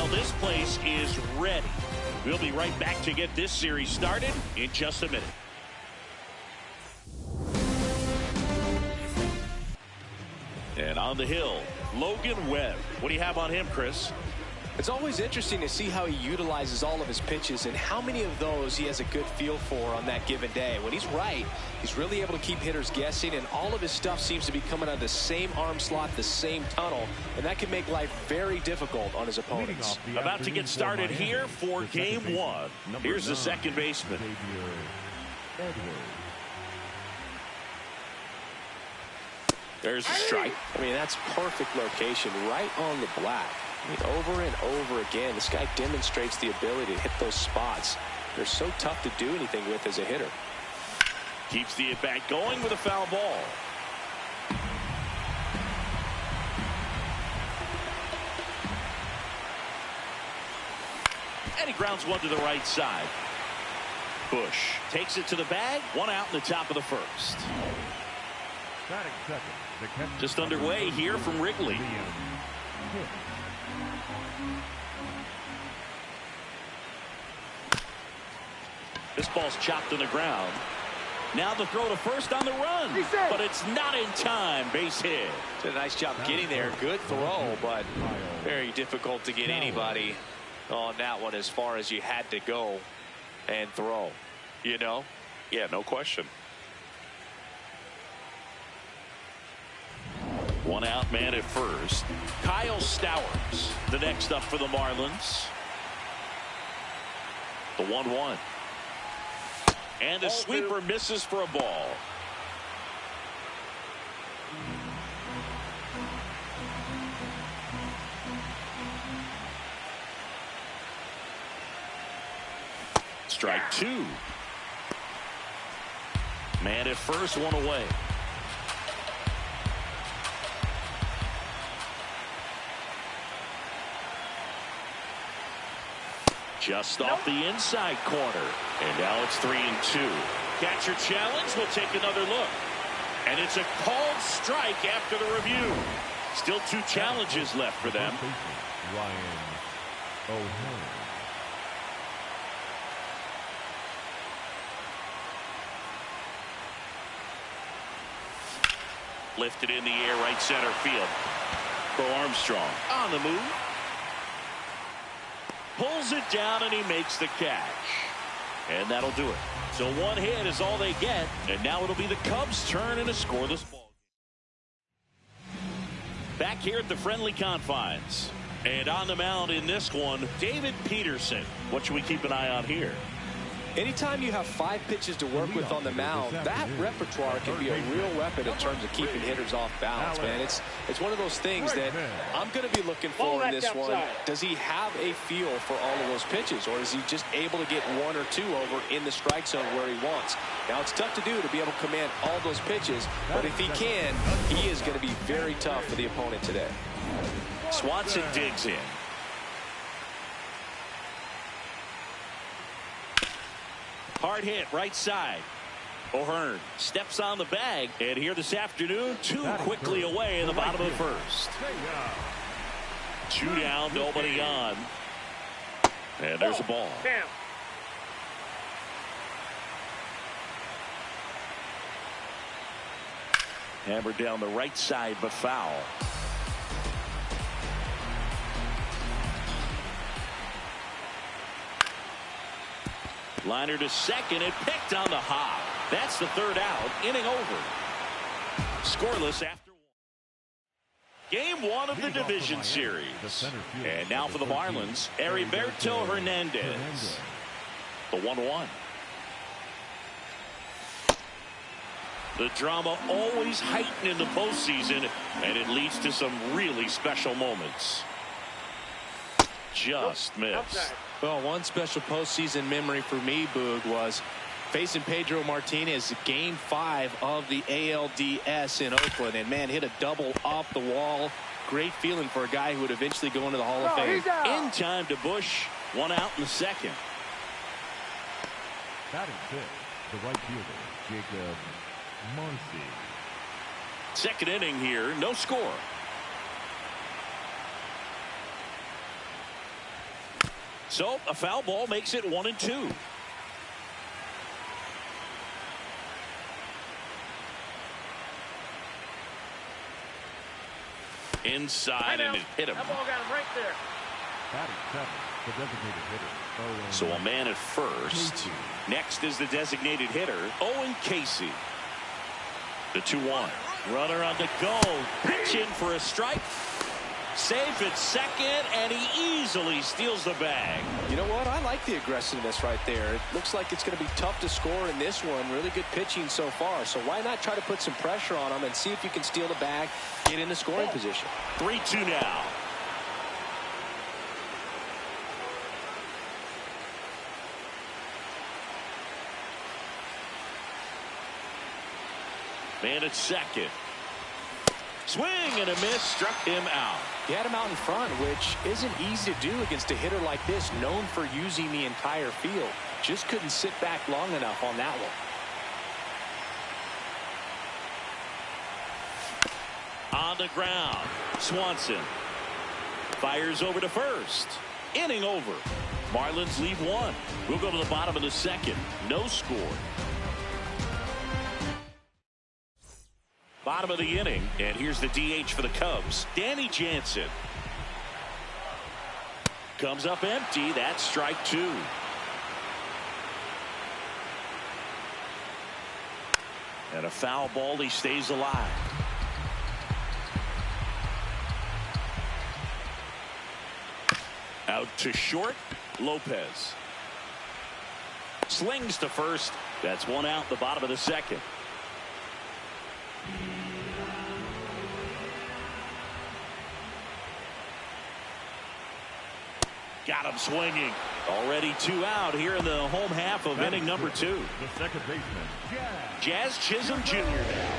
This place is ready. We'll be right back to get this series started in just a minute. And on the hill, Logan Webb. What do you have on him, Chris? It's always interesting to see how he utilizes all of his pitches and how many of those he has a good feel for on that given day. When he's right, he's really able to keep hitters guessing, and all of his stuff seems to be coming out of the same arm slot, the same tunnel, and that can make life very difficult on his opponents. About to get started here for game one. Here's the second baseman. There's a strike. I mean, that's perfect location, right on the black. I mean, over and over again, this guy demonstrates the ability to hit those spots. They're so tough to do anything with as a hitter. Keeps the at-bat going with a foul ball. And he grounds one to the right side. Bush takes it to the bag. One out in the top of the first. Just underway here from Wrigley. This ball's chopped to the ground. Now the throw to first on the run, but it's not in time. Base hit. Did a nice job getting there. Good throw, but very difficult to get anybody on that one as far as you had to go and throw. You know? Yeah, no question. One out man at first. Kyle Stowers, the next up for the Marlins. The 1-1. And the sweeper misses for a ball. Strike two. Man at first, one away. Just off the inside corner. And now it's 3-2. Catcher challenge. We'll take another look. And it's a called strike after the review. Still two challenges left for them. Lifted in the air, right center field. Bo Armstrong on the move. Pulls it down and he makes the catch. And that'll do it. So one hit is all they get. And now it'll be the Cubs' turn in a scoreless ball. Back here at the friendly confines. And on the mound in this one, David Peterson. What should we keep an eye on here? Anytime you have 5 pitches to work with on the mound, that repertoire can be a real weapon in terms of keeping hitters off balance, man. It's one of those things that I'm going to be looking for in this one. Does he have a feel for all of those pitches, or is he just able to get 1 or 2 over in the strike zone where he wants? Now, it's tough to do to be able to command all those pitches, but if he can, he is going to be very tough for the opponent today. Swanson digs in. Hard hit, right side. O'Hearn steps on the bag, and here this afternoon, 2 quickly away in the bottom of the first. 2 down, nobody on. And there's a ball. Hammered down the right side, but foul. Liner to second and picked on the hop. That's the third out. Inning over. Scoreless after one. Game one of the division series. And now for the Marlins, Heriberto Hernandez. The 1-1. The drama always heightened in the postseason, and it leads to some really special moments. Just missed. Well, one special postseason memory for me, Boog, was facing Pedro Martinez, Game 5 of the ALDS in Oakland, and man, hit a double off the wall. Great feeling for a guy who would eventually go into the Hall of Fame. In time to Bush, one out in the second. Batting fifth, the right fielder, Jacob Muncy. Second inning here, no score. So a foul ball makes it 1-2. Inside, and it hit him. That ball got him right there. Batting seventh, the designated hitter, So a man at first. Next is the designated hitter, Owen Casey. The 2-1. Runner on the go. Pitching for a strike. Safe at second, and he easily steals the bag. You know what? I like the aggressiveness right there. It looks like it's going to be tough to score in this one. Really good pitching so far. So why not try to put some pressure on him and see if you can steal the bag, get in the scoring position. 3-2 now. Man at second. Swing and a miss, struck him out. He had him out in front, which isn't easy to do against a hitter like this, known for using the entire field. Just couldn't sit back long enough on that one. On the ground, Swanson fires over to first. Inning over. Marlins leave one. We'll go to the bottom of the second. No score. Bottom of the inning, and here's the DH for the Cubs, Danny Jansen. Comes up empty. That's strike two. And a foul ball. He stays alive. Out to short, Lopez. Slings to first. That's one out, the bottom of the second. Got him swinging. Already two out here in the home half of inning number two. The second baseman, Jazz Chisholm Jr. now.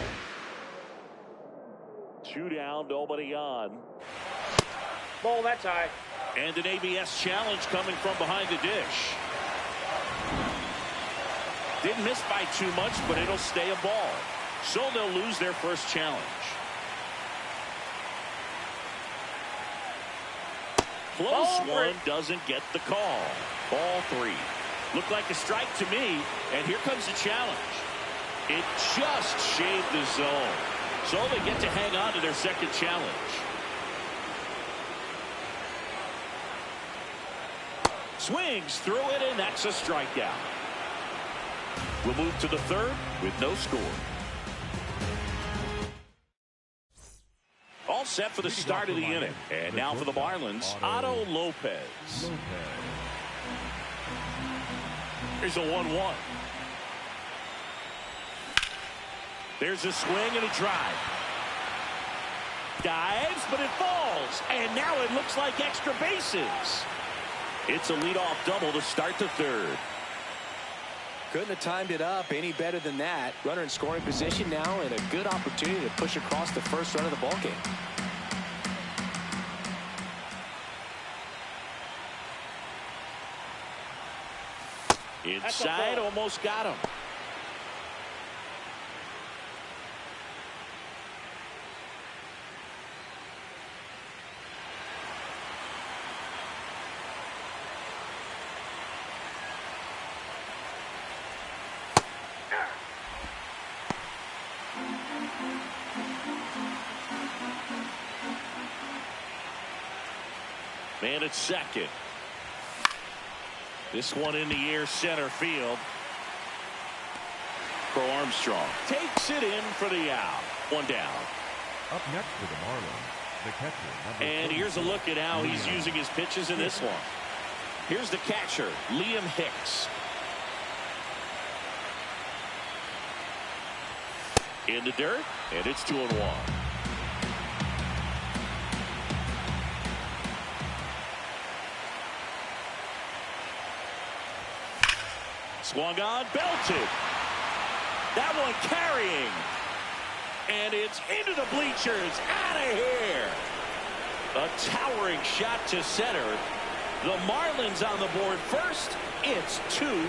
Two down, nobody on. Ball, that's high. And an ABS challenge coming from behind the dish. Didn't miss by too much, but it'll stay a ball. So they'll lose their first challenge. Close one, doesn't get the call. Ball three. Looked like a strike to me, and here comes the challenge. It just shaved the zone. So they get to hang on to their second challenge. Swings through it, and that's a strikeout. We'll move to the third with no score. All set for the start of the inning. And now for the Marlins, Otto Lopez. Here's a 1-1. There's a swing and a drive. Dives, but it falls. And now it looks like extra bases. It's a leadoff double to start the third. Couldn't have timed it up any better than that. Runner in scoring position now, and a good opportunity to push across the first run of the ballgame. Inside, almost got him. And it's second. This one in the air, center field. Crow Armstrong takes it in for the out. One down. Up next for the Marlins, the catcher. And here's a look at how he's using his pitches in this one. Here's the catcher, Liam Hicks. In the dirt, and it's 2-1. Swung on, belted. That one carrying. And it's into the bleachers. Out of here. A towering shot to center. The Marlins on the board first. It's 2-0.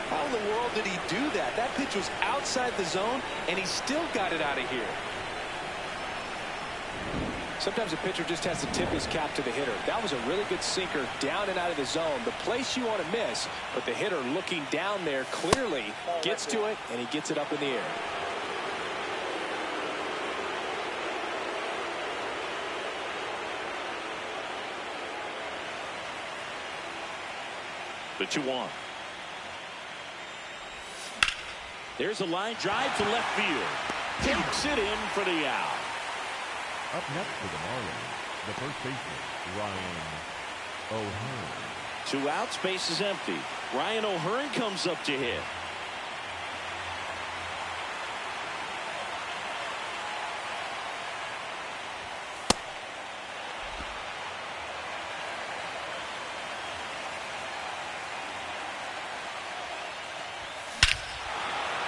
How in the world did he do that? That pitch was outside the zone, and he still got it out of here. Sometimes a pitcher just has to tip his cap to the hitter. That was a really good sinker down and out of the zone. The place you want to miss, but the hitter looking down there clearly gets to it, and he gets it up in the air. The 2-1. There's a line drive to left field. Takes it in for the out. Up next for the Marlins, the first baseman, Ryan O'Hearn. 2 outs, base is empty. Ryan O'Hearn comes up to hit.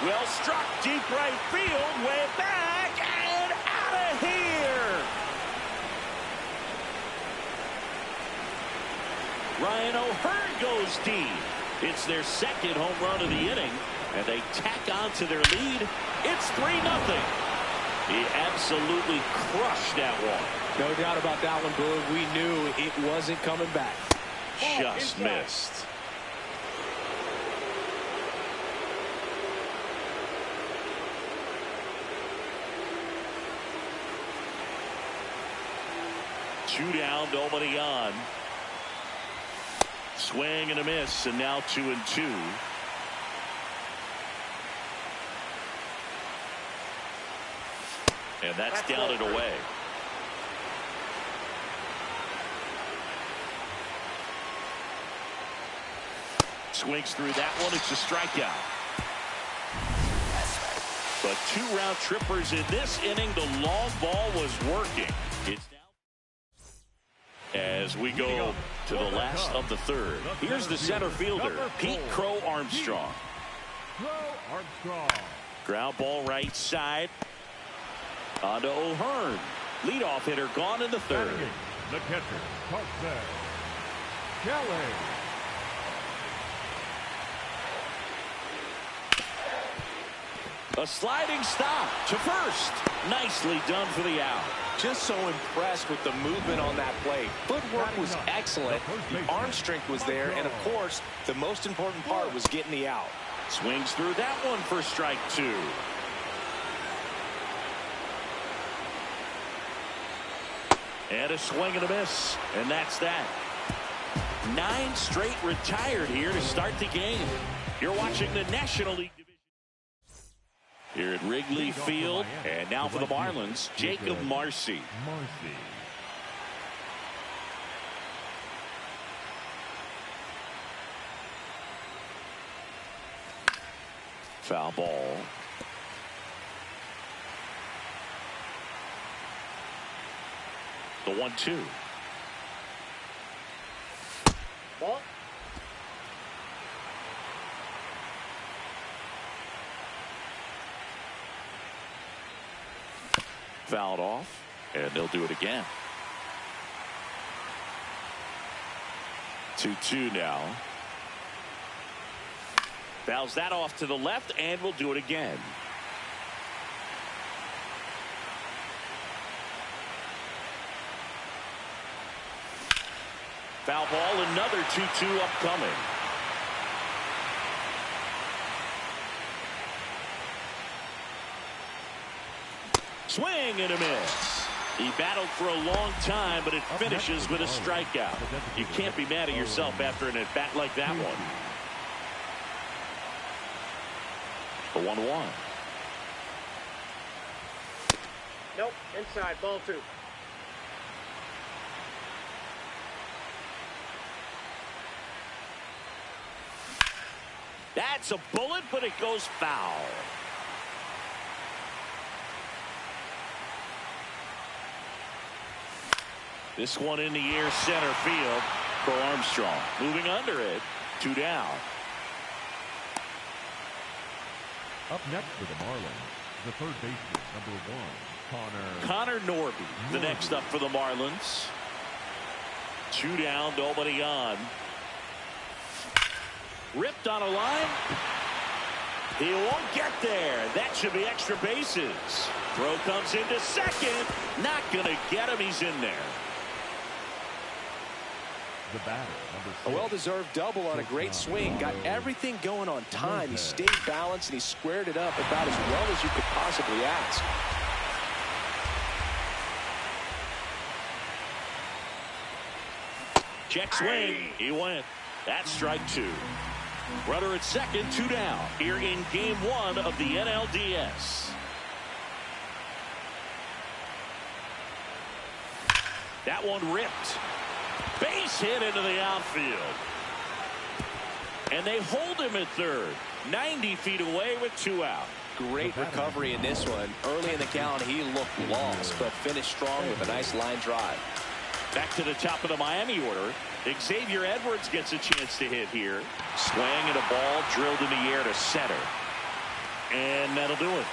Well struck, deep right field, way back, and out of here. Ryan O'Hearn goes deep. It's their second home run of the inning, and they tack on to their lead. It's 3-0. He absolutely crushed that one. No doubt about that one, Boog. We knew it wasn't coming back. Just missed. Two down, nobody on. Swing and a miss, and now 2-2. And that's down and away. Swings through that one. It's a strikeout. But 2 round trippers in this inning. The long ball was working. It's as we go to the last of the third. Here's the center fielder, Pete Crow Armstrong. Ground ball right side. On to O'Hearn. Leadoff hitter gone in the third. The catcher, Carson Kelly. A sliding stop to first. Nicely done for the out. Just so impressed with the movement on that play. Footwork was excellent. The arm strength was there. And, of course, the most important part was getting the out. Swings through that one for strike 2. And a swing and a miss. And that's that. 9 straight retired here to start the game. You're watching the National League Division here at Wrigley Field. And now for the Marlins, Jacob Marcy. Foul ball. The 1-2. Ball. Fouled off, and they'll do it again. 2-2 now. Fouls that off to the left, and we'll do it again. Foul ball, another 2-2 upcoming. Swing and a miss. He battled for a long time, but it finishes with a strikeout. You can't be mad at yourself after an at-bat like that one. The 1-1. Nope, inside, ball 2. That's a bullet, but it goes foul. This one in the air, center field for Armstrong. Moving under it, 2 down. Up next for the Marlins, the third baseman, number 1, Connor Norby, the next up for the Marlins. 2 down, nobody on. Ripped on a line. He won't get there. That should be extra bases. Throw comes into second. Not going to get him. He's in there. The batter, number 6. A well-deserved double on a great swing. Got everything going on time. He stayed balanced and he squared it up about as well as you could possibly ask. Check swing. He went. That's strike 2. Runner at second, 2 down. Here in game 1 of the NLDS. That one ripped. Base hit into the outfield. And they hold him at third. 90 feet away with 2 out. Great recovery in this one. Early in the count, he looked lost, but finished strong with a nice line drive. Back to the top of the Miami order. Xavier Edwards gets a chance to hit here. Swing and a ball drilled in the air to center. And that'll do it.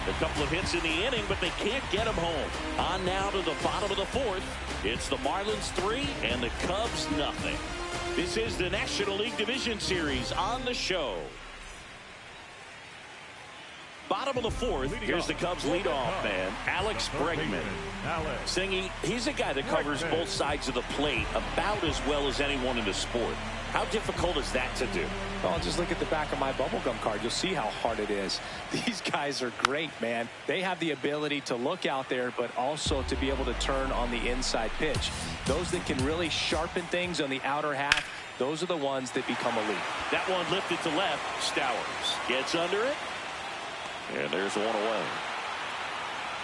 A couple of hits in the inning, but they can't get him home. On now to the bottom of the 4th. It's the Marlins 3 and the Cubs nothing. This is the National League Division Series on the show. Bottom of the 4th, here's the Cubs leadoff man, Alex Bregman. Singy, he's a guy that covers both sides of the plate about as well as anyone in the sport. How difficult is that to do? Well, just look at the back of my bubblegum card. You'll see how hard it is. These guys are great, man. They have the ability to look out there, but also to be able to turn on the inside pitch. Those that can really sharpen things on the outer half, those are the ones that become elite. That one lifted to left. Stowers gets under it. And there's one away.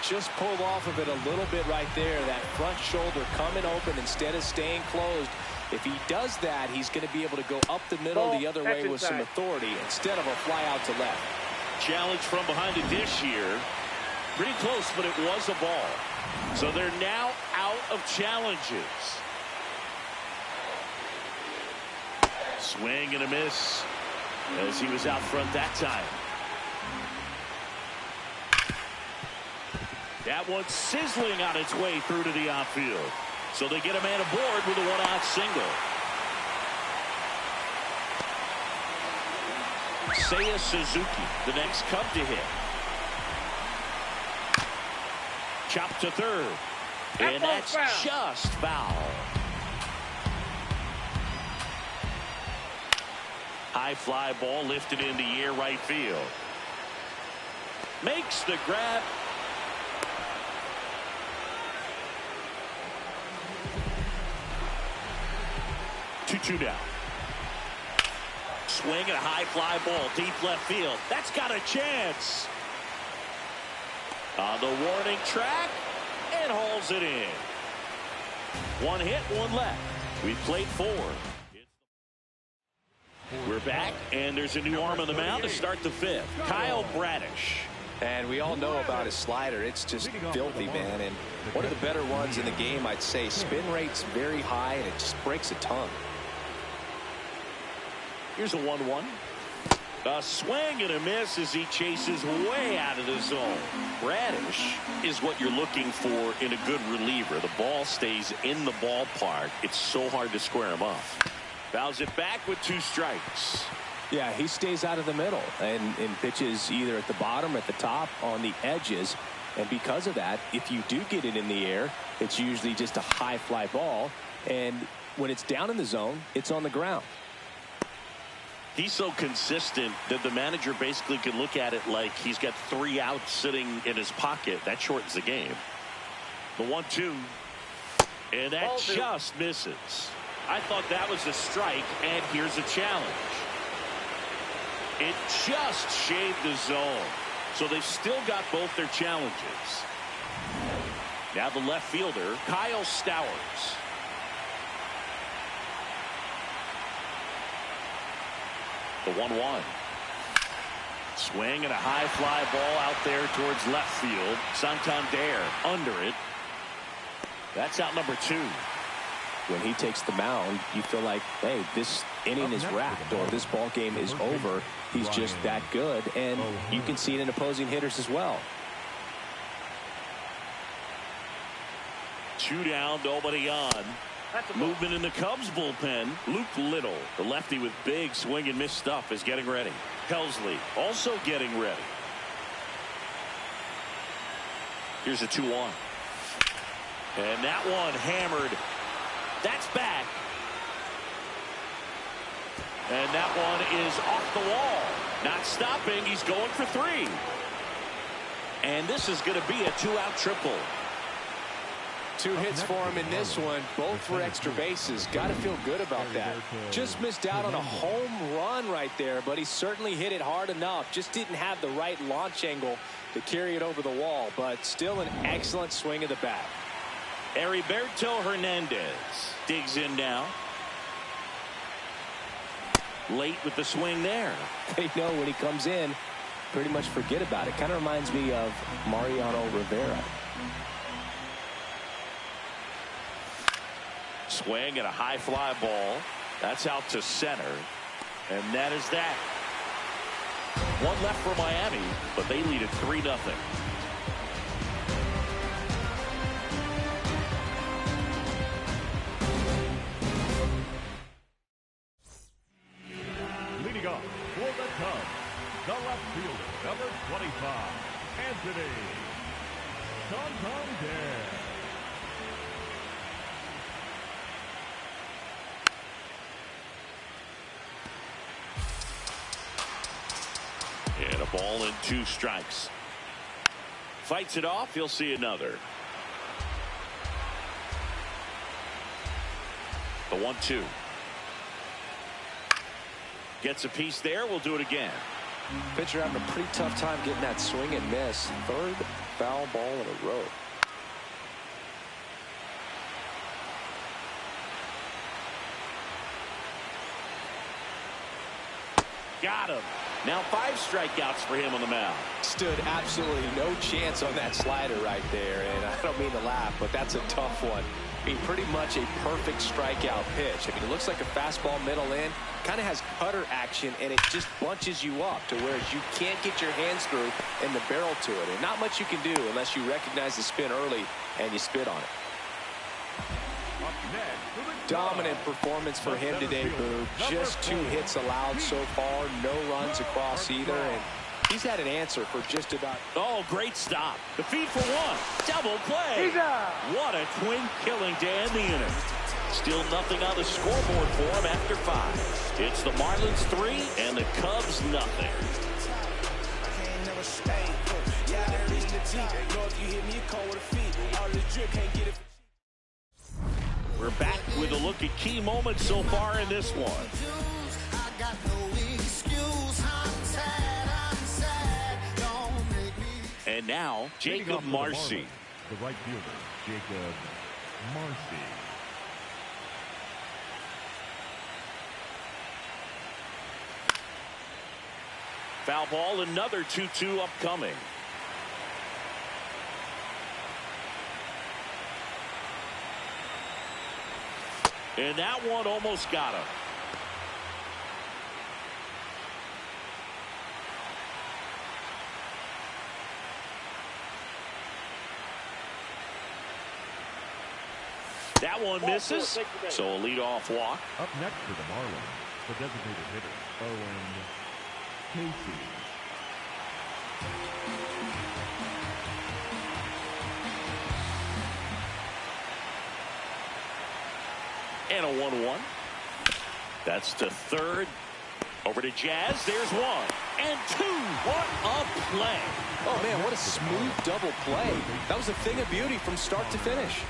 Just pulled off of it a little bit right there. That front shoulder coming open instead of staying closed. If he does that, he's going to be able to go up the middle the other way with some authority instead of a fly out to left. Challenge from behind the dish here. Pretty close, but it was a ball. So they're now out of challenges. Swing and a miss as he was out front that time. That one's sizzling on its way through to the outfield. So they get a man aboard with a 1-out single. Seiya Suzuki, the next Cub to hit. Chopped to third. And that's just foul. High fly ball lifted in the air right field. Makes the grab. Two down. Swing and a high fly ball deep left field. That's got a chance. On the warning track and hauls it in. 1 hit, 1 left. We've played 4. We're back, and there's a new arm on the mound to start the 5th. Kyle Bradish. And we all know about his slider. It's just filthy, man. And one of the better ones in the game, I'd say. Spin rate's very high, and it just breaks a ton. Here's a 1-1. A swing and a miss as he chases way out of the zone. Bradish is what you're looking for in a good reliever. The ball stays in the ballpark. It's so hard to square him up. Fouls it back with 2 strikes. Yeah, he stays out of the middle and pitches either at the bottom or at the top on the edges. And because of that, if you do get it in the air, it's usually just a high fly ball. And when it's down in the zone, it's on the ground. He's so consistent that the manager basically can look at it like he's got 3 outs sitting in his pocket. That shortens the game. The 1-2. And that just misses. I thought that was a strike, and here's a challenge. It just shaved the zone. So they've still got both their challenges. Now the left fielder, Kyle Stowers. The 1-1. Swing and a high fly ball out there towards left field. Santander under it. That's out number 2. When he takes the mound, you feel like, hey, this inning is wrapped or this ball game is over. He's just that good, and you can see it in opposing hitters as well. 2 down, nobody on. Movement in the Cubs bullpen. Luke Little, the lefty with big swing and miss stuff, is getting ready. Helsley also getting ready. Here's a 2-1. And that one hammered. That's back. And that one is off the wall. Not stopping. He's going for 3. And this is going to be a 2-out triple. 2 hits for him in this one, both for extra bases. Got to feel good about that. Just missed out on a home run right there, but he certainly hit it hard enough. Just didn't have the right launch angle to carry it over the wall, but still an excellent swing of the bat. Heriberto Hernandez digs in now. Late with the swing there. They know when he comes in, pretty much forget about it. Kind of reminds me of Mariano Rivera. Swing and a high fly ball. That's out to center. And that is that. 1 left for Miami, but they lead it 3-0. Leading off for the Cubs, the left fielder, number 25, Anthony Santander. And a ball and 2 strikes. Fights it off. He'll see another. The 1-2. Gets a piece there. We'll do it again. Pitcher having a pretty tough time getting that swing and miss. 3rd foul ball in a row. Got him. Now 5 strikeouts for him on the mound. Stood absolutely no chance on that slider right there, and I don't mean to laugh, but that's a tough one. I mean, pretty much a perfect strikeout pitch. I mean, it looks like a fastball middle in, kind of has cutter action, and it just bunches you up to where you can't get your hands through and the barrel to it. And not much you can do unless you recognize the spin early and you spit on it. Dominant performance for him today, Boo. Just 2 hits allowed so far, no runs across either, and he's had an answer for just about. Oh, great stop. The feed for 1. Double play. What a twin killing to end the inning. Still nothing on the scoreboard for him after 5. It's the Marlins 3 and the Cubs nothing. We're back with a look at key moments so far in this one. And now, Jacob Marcy. The right fielder, Jacob Marcy. Foul ball, another 2-2 upcoming. And that one almost got him. That one misses, so a leadoff walk. Up next for the Marlins, the designated hitter, Owen Casey. And a 1-1. That's to third. Over to Jazz. There's one. And two. What a play. Oh, man, what a smooth double play. That was a thing of beauty from start to finish.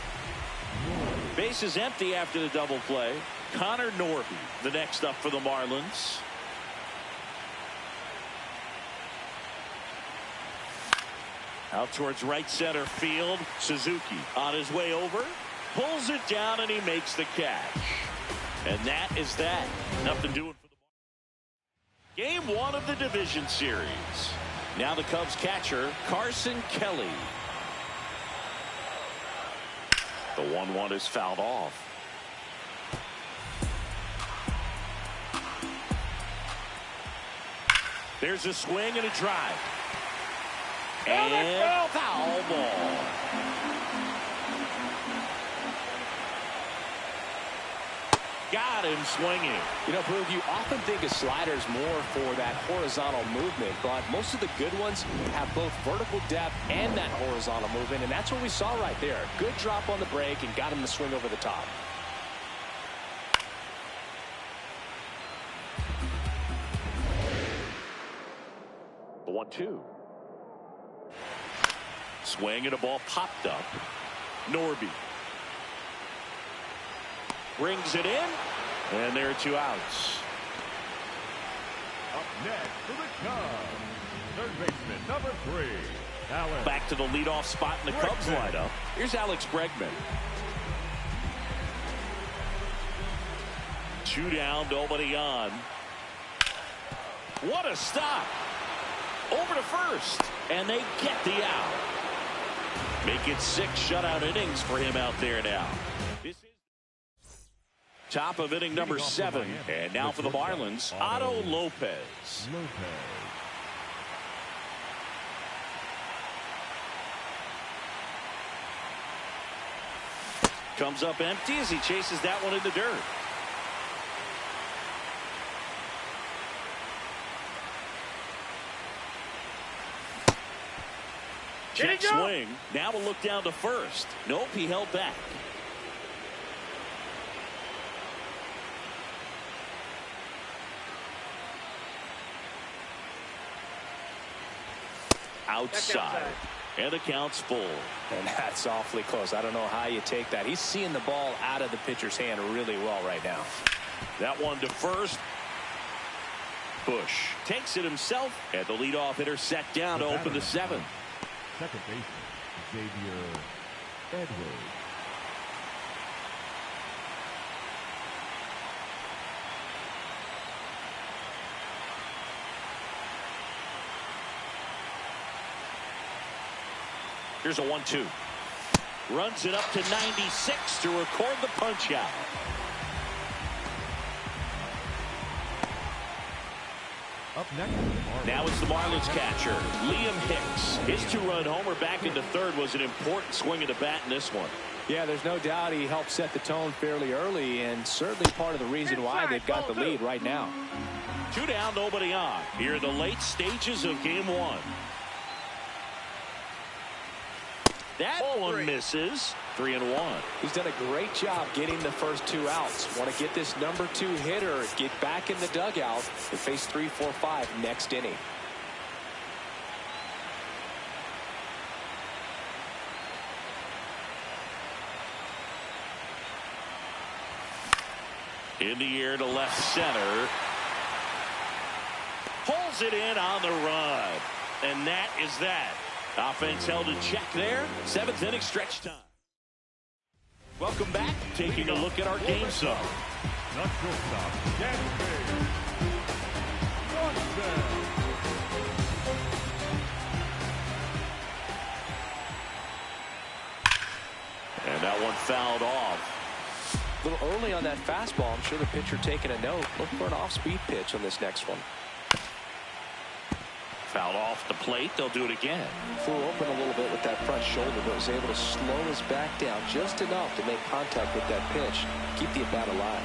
Base is empty after the double play. Connor Norby, the next up for the Marlins. Out towards right center field. Suzuki on his way over. Pulls it down, and he makes the catch. And that is that. Nothing doing for the Marlins. Game 1 of the division series. Now the Cubs catcher, Carson Kelly. The 1-1 is fouled off. There's a swing and a drive. And foul ball. Got him swinging. You know, Boog, you often think a slider's more for that horizontal movement, but most of the good ones have both vertical depth and that horizontal movement, and that's what we saw right there. Good drop on the break and got him to swing over the top. The 1-2. Swing and a ball popped up. Norby brings it in, and there are 2 outs. Up next for the Cubs, third baseman number 3, Alex. Back to the leadoff spot in the Cubs lineup. Here's Alex Bregman. 2 down, nobody on. What a stop. Over to first, and they get the out. Make it 6 shutout innings for him out there now. This is top of inning number 7. And now for the Marlins, Otto Lopez. Comes up empty as he chases that one in the dirt. Check swing. Now to look down to first. Nope, he held back. Outside. And the count's full. And that's awfully close. I don't know how you take that. He's seeing the ball out of the pitcher's hand really well right now. That one to first. Bush takes it himself, and the leadoff hitter set down to open the 7th. Second baseman, Xavier Edwards. Here's a 1-2. Runs it up to 96 to record the punch out. Up next, now it's the Marlins catcher, Liam Hicks. His 2-run homer back into third was an important swing of the bat in this one. Yeah, there's no doubt he helped set the tone fairly early, and certainly part of the reason why they've got the lead right now. 2 down, nobody on. Here in the late stages of game 1. That one misses. 3-1. He's done a great job getting the first 2 outs. Want to get this number 2 hitter, get back in the dugout, and face 3, 4, 5 next inning. In the air to left center. Pulls it in on the run. And that is that. Offense held in check there. 7th inning stretch time. Welcome back. Taking a look at our game sum. And that one fouled off. A little early on that fastball. I'm sure the pitcher taking a note. Look for an off-speed pitch on this next one. Fouled off the plate. They'll do it again. Flew open a little bit with that front shoulder, but was able to slow his back down just enough to make contact with that pitch. Keep the at-bat alive.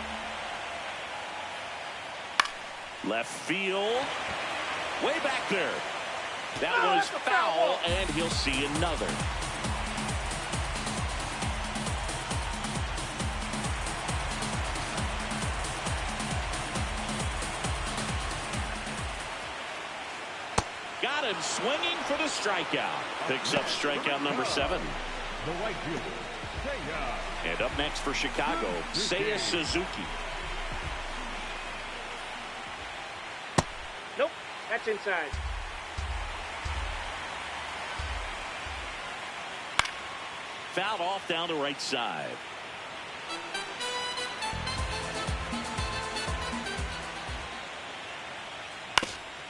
Left field. Way back there. That was foul, and he'll see another. Got him swinging for the strikeout. Picks up strikeout number 7. The right fielder, Seiya. And up next for Chicago, Seiya Suzuki. Nope, that's inside. Fouled off down the right side.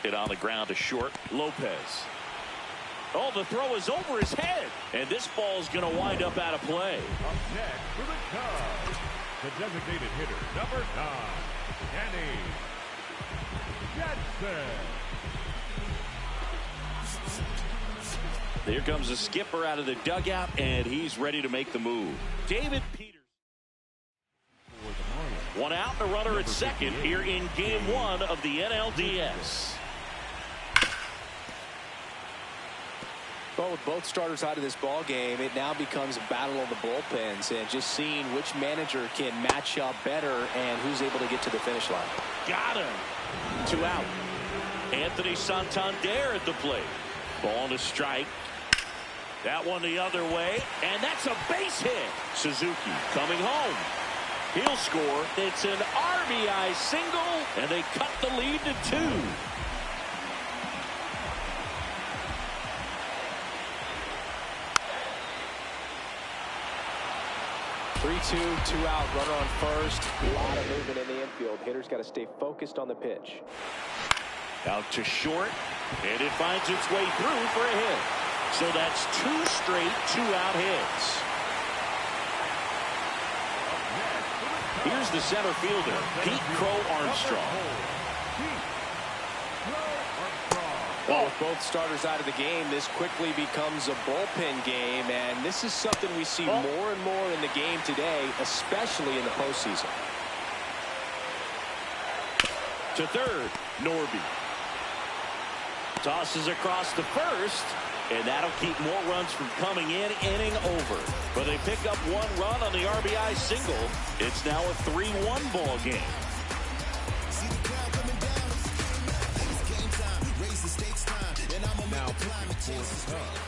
Hit on the ground to short. Lopez. Oh, the throw is over his head. And this ball is going to wind up out of play. Up next for the Cubs, the designated hitter, number 9, Kenny Jensen. Here comes the skipper out of the dugout, and he's ready to make the move. David Peters. One out, the runner at second here in Game 1 of the NLDS. Well, with both starters out of this ball game, it now becomes a battle of the bullpens and just seeing which manager can match up better and who's able to get to the finish line. Got him. 2 out. Anthony Santander at the plate. Ball to strike. That one the other way, and that's a base hit. Suzuki coming home. He'll score. It's an RBI single, and they cut the lead to 2. 3-2, 2 out, runner on first. A lot of movement in the infield. Hitters got to stay focused on the pitch. Out to short, and it finds its way through for a hit. So that's 2 straight 2-out hits. Here's the center fielder, Pete Crow Armstrong. Well, with both starters out of the game, this quickly becomes a bullpen game, and this is something we see more and more in the game today, especially in the postseason. To third, Norby. Tosses across to first, and that'll keep more runs from coming in, inning over. But they pick up 1 run on the RBI single. It's now a 3-1 ball game.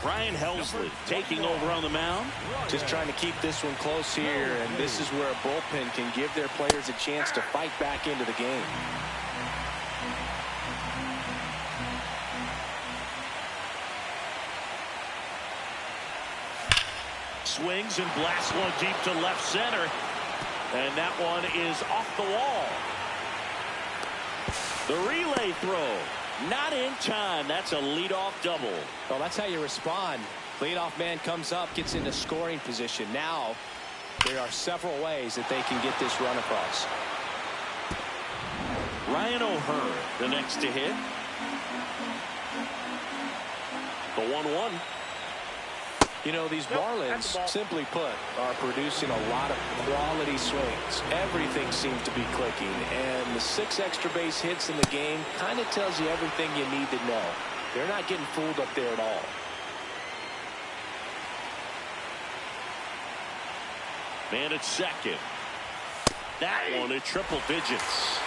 Brian Helsley taking over on the mound. Just trying to keep this one close here, and this is where a bullpen can give their players a chance to fight back into the game. Swings and blasts one deep to left center, and that one is off the wall. The relay throw. Not in time. That's a leadoff double. Well, that's how you respond. Leadoff man comes up, gets into scoring position. Now, there are several ways that they can get this run across. Ryan O'Hearn, the next to hit. The 1-1. You know, these Marlins, simply put, are producing a lot of quality swings. Everything seems to be clicking, and the 6 extra base hits in the game kind of tells you everything you need to know. They're not getting fooled up there at all. Man at second. That one at triple digits.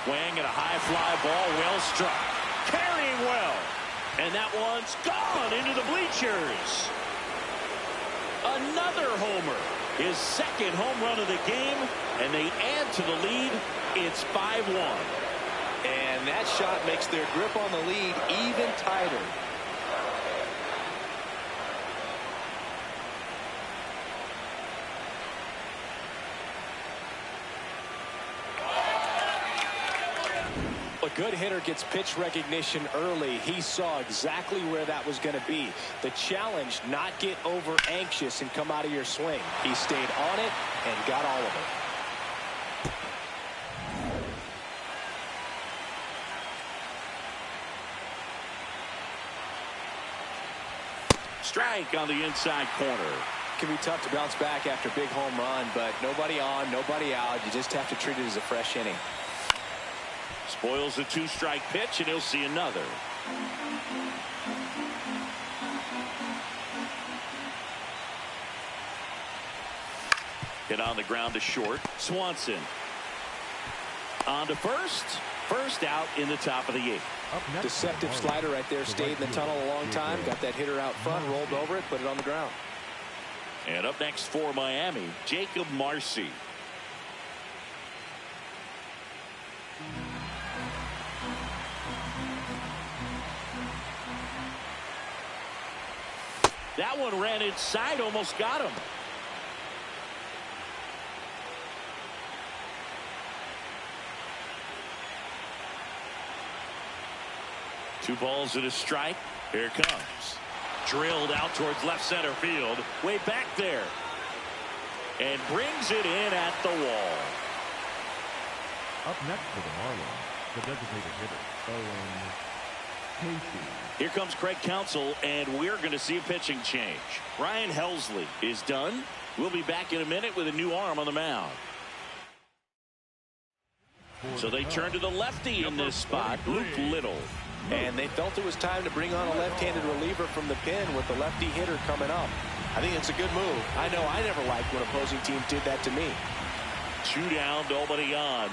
Swing and a high fly ball, well struck. Carrying well. And that one's gone into the bleachers. Another homer. His second home run of the game, and they add to the lead. It's 5-1. And that shot makes their grip on the lead even tighter. A good hitter gets pitch recognition early. He saw exactly where that was going to be. The challenge, not get over anxious and come out of your swing. He stayed on it and got all of it. Strike on the inside corner. It can be tough to bounce back after a big home run, but nobody on, nobody out. You just have to treat it as a fresh inning. Spoils the 2-strike pitch, and he'll see another. Hit on the ground to short. Swanson. On to first. First out in the top of the 8th. Deceptive slider right there. Stayed in the tunnel a long time. Got that hitter out front. Rolled over it. Put it on the ground. And up next for Miami, Jacob Marcy. That one ran inside, almost got him. Two balls and a strike. Here it comes. Drilled out towards left center field. Way back there. And brings it in at the wall. Up next for the Marlins, the designated hitter, Owen Casey. Here comes Craig Counsell, and we're going to see a pitching change. Ryan Helsley is done. We'll be back in a minute with a new arm on the mound. So they turn to the lefty in this spot, Luke Little. And they felt it was time to bring on a left-handed reliever from the pen with the lefty hitter coming up. I think it's a good move. I know I never liked when opposing teams did that to me. 2 down, nobody on.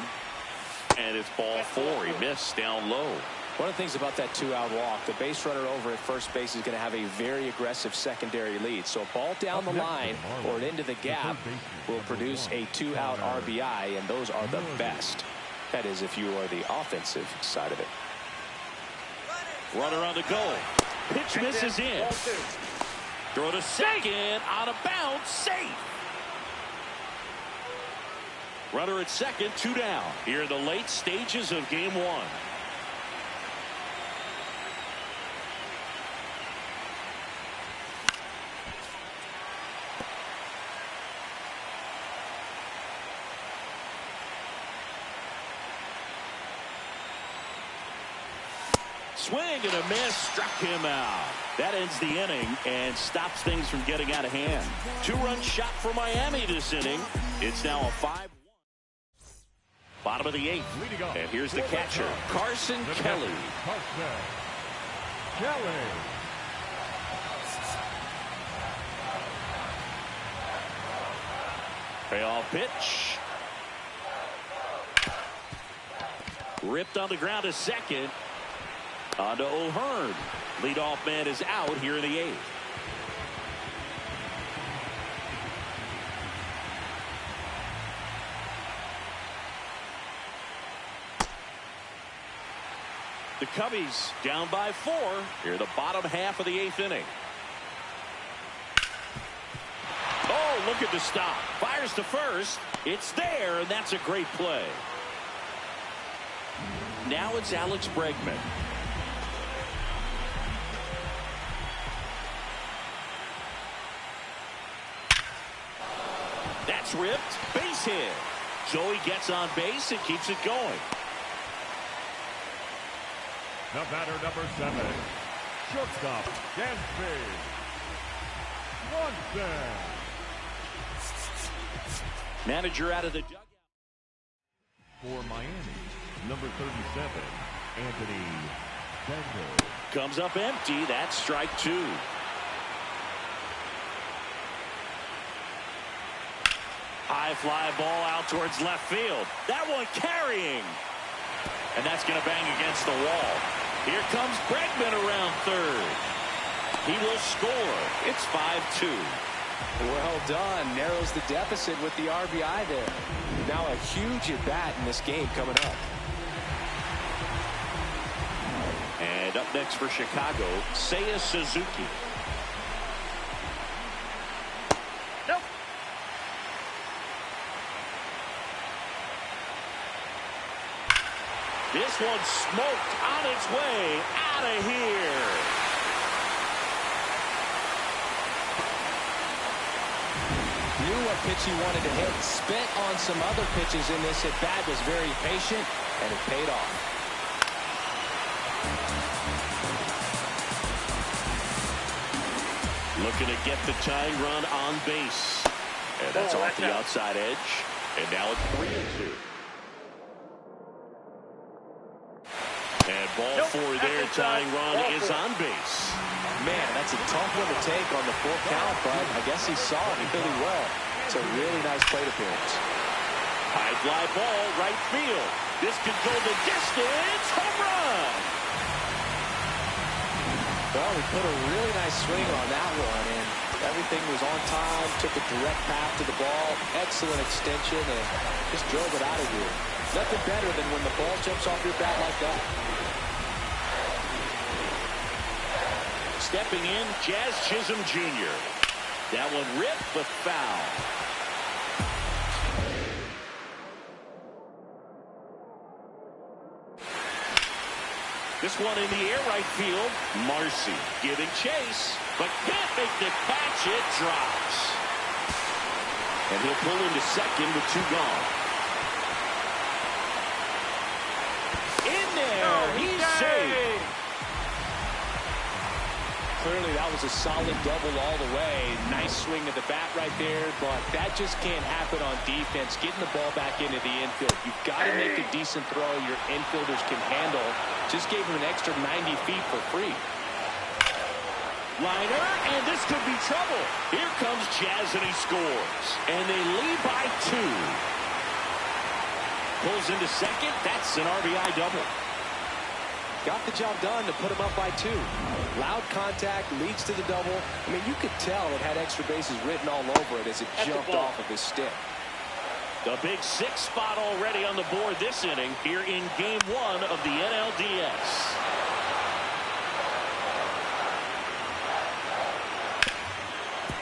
And it's ball 4. He missed down low. One of the things about that 2-out walk, the base runner over at first base is going to have a very aggressive secondary lead. So a ball down the line or into the gap will produce a 2-out RBI, and those are the best. That is, if you are the offensive side of it. Runner on the goal. Pitch misses in. Throw to second. On a bounce. Safe. Runner at second. 2 down. Here in the late stages of game 1. Swing and a miss, struck him out. That ends the inning and stops things from getting out of hand. 2-run shot for Miami this inning. It's now a 5-1. Bottom of the 8th. And here's the catcher, Carson Kelly. Payoff pitch. Ripped on the ground to second. On to O'Hearn. Leadoff man is out here in the 8th. The Cubbies down by 4 here in the bottom half of the 8th inning. Oh, look at the stop. Fires to first. It's there, and that's a great play. Now it's Alex Bregman. That's ripped. Base hit. Joey gets on base and keeps it going. The batter, number 7, shortstop, Dansby Swanson. Manager out of the dugout. For Miami, number 37, Anthony Bender. Comes up empty. That's strike 2. High fly ball out towards left field. That one carrying. And that's going to bang against the wall. Here comes Bregman around third. He will score. It's 5-2. Well done. Narrows the deficit with the RBI there. Now a huge at bat in this game coming up. And up next for Chicago, Seiya Suzuki. Nope. This one smoked on its way out of here. Knew what pitch he wanted to hit. Spent on some other pitches in this at bat. Was very patient, and it paid off. Looking to get the tying run on base. And that's off the outside edge. And now it's 3-2. And ball 4 there. Tying run is on base. Man, that's a tough one to take on the full count, but I guess he saw it really well. That's a really nice plate appearance. High fly ball, right field. This could go the distance. Home run. Well, he put a really nice swing on that one, and everything was on time, took a direct path to the ball, excellent extension, and just drove it out of here. Nothing better than when the ball jumps off your bat like that. Stepping in, Jazz Chisholm Jr. That one ripped, but foul. This one in the air, right field. Marcy giving chase, but can't make the catch. It drops. And he'll pull into second with 2 gone. In there, he's safe. Clearly, that was a solid double all the way. Nice swing at the bat right there, but that just can't happen on defense. Getting the ball back into the infield. You've got to make a decent throw your infielders can handle. Just gave him an extra 90 feet for free. Liner, and this could be trouble. Here comes Jazz, and he scores. And they lead by 2. Pulls into second. That's an RBI double. Got the job done to put him up by 2. Loud contact leads to the double. I mean, you could tell it had extra bases written all over it as it jumped off of his stick. The big 6 spot already on the board this inning here in Game 1 of the NLDS.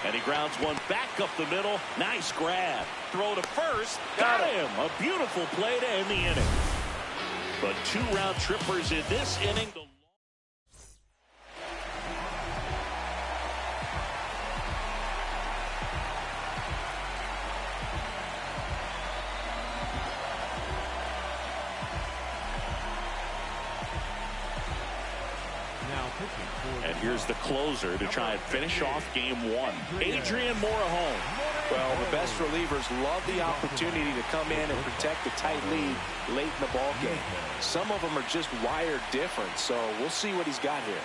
And he grounds one back up the middle. Nice grab. Throw to first. Got him. A beautiful play to end the inning. But 2 round trippers in this inning. And here's the closer to try and finish off Game 1. Adrian Morejon. Well, the best relievers love the opportunity to come in and protect the tight lead late in the ball game. Some of them are just wired different, so we'll see what he's got here.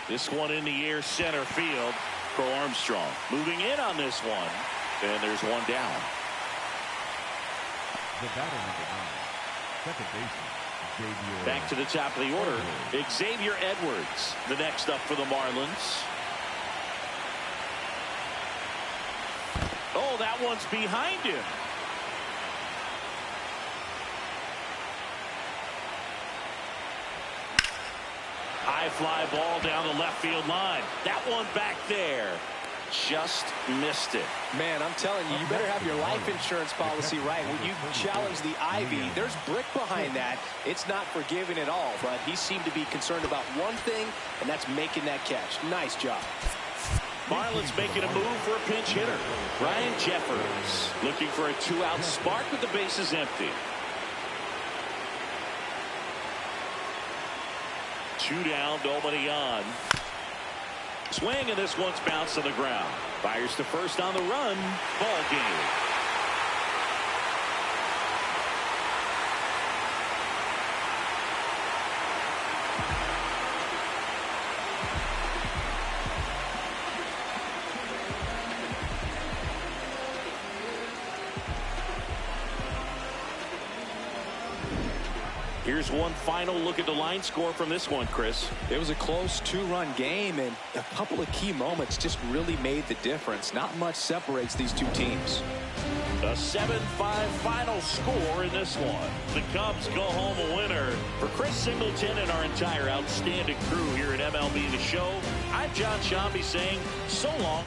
This one in the air, center field. Pro Armstrong moving in on this one, and there's one down. The batter number 9, second baseman. Back to the top of the order, Xavier Edwards, the next up for the Marlins. Oh, that one's behind him. High fly ball down the left field line. That one back there. Just missed it. Man, I'm telling you, you better have your life insurance policy right. When you challenge the Ivy, there's brick behind that. It's not forgiving at all, but he seemed to be concerned about one thing, and that's making that catch. Nice job. Marlins making a move for a pinch hitter. Ryan Jeffers looking for a 2-out spark with the bases empty. 2 down, nobody on. Swing, and this one's bounced on the ground. Fires to first on the run. Ball game. Here's one final look at the line score from this one, Chris. It was a close 2-run game, and a couple of key moments just really made the difference. Not much separates these two teams. A 7-5 final score in this one. The Cubs go home a winner. For Chris Singleton and our entire outstanding crew here at MLB The Show, I'm John Shambi saying so long.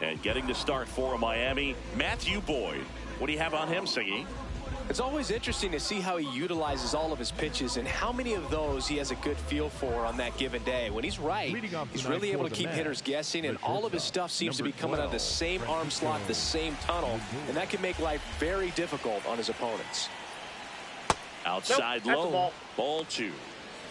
And getting the start for Miami, Matthew Boyd. What do you have on him, Siggy? It's always interesting to see how he utilizes all of his pitches and how many of those he has a good feel for on that given day. When he's right, he's really able to keep hitters guessing, and all of his stuff seems to be coming out of the same arm slot, the same tunnel, and that can make life very difficult on his opponents. Outside low, ball 2.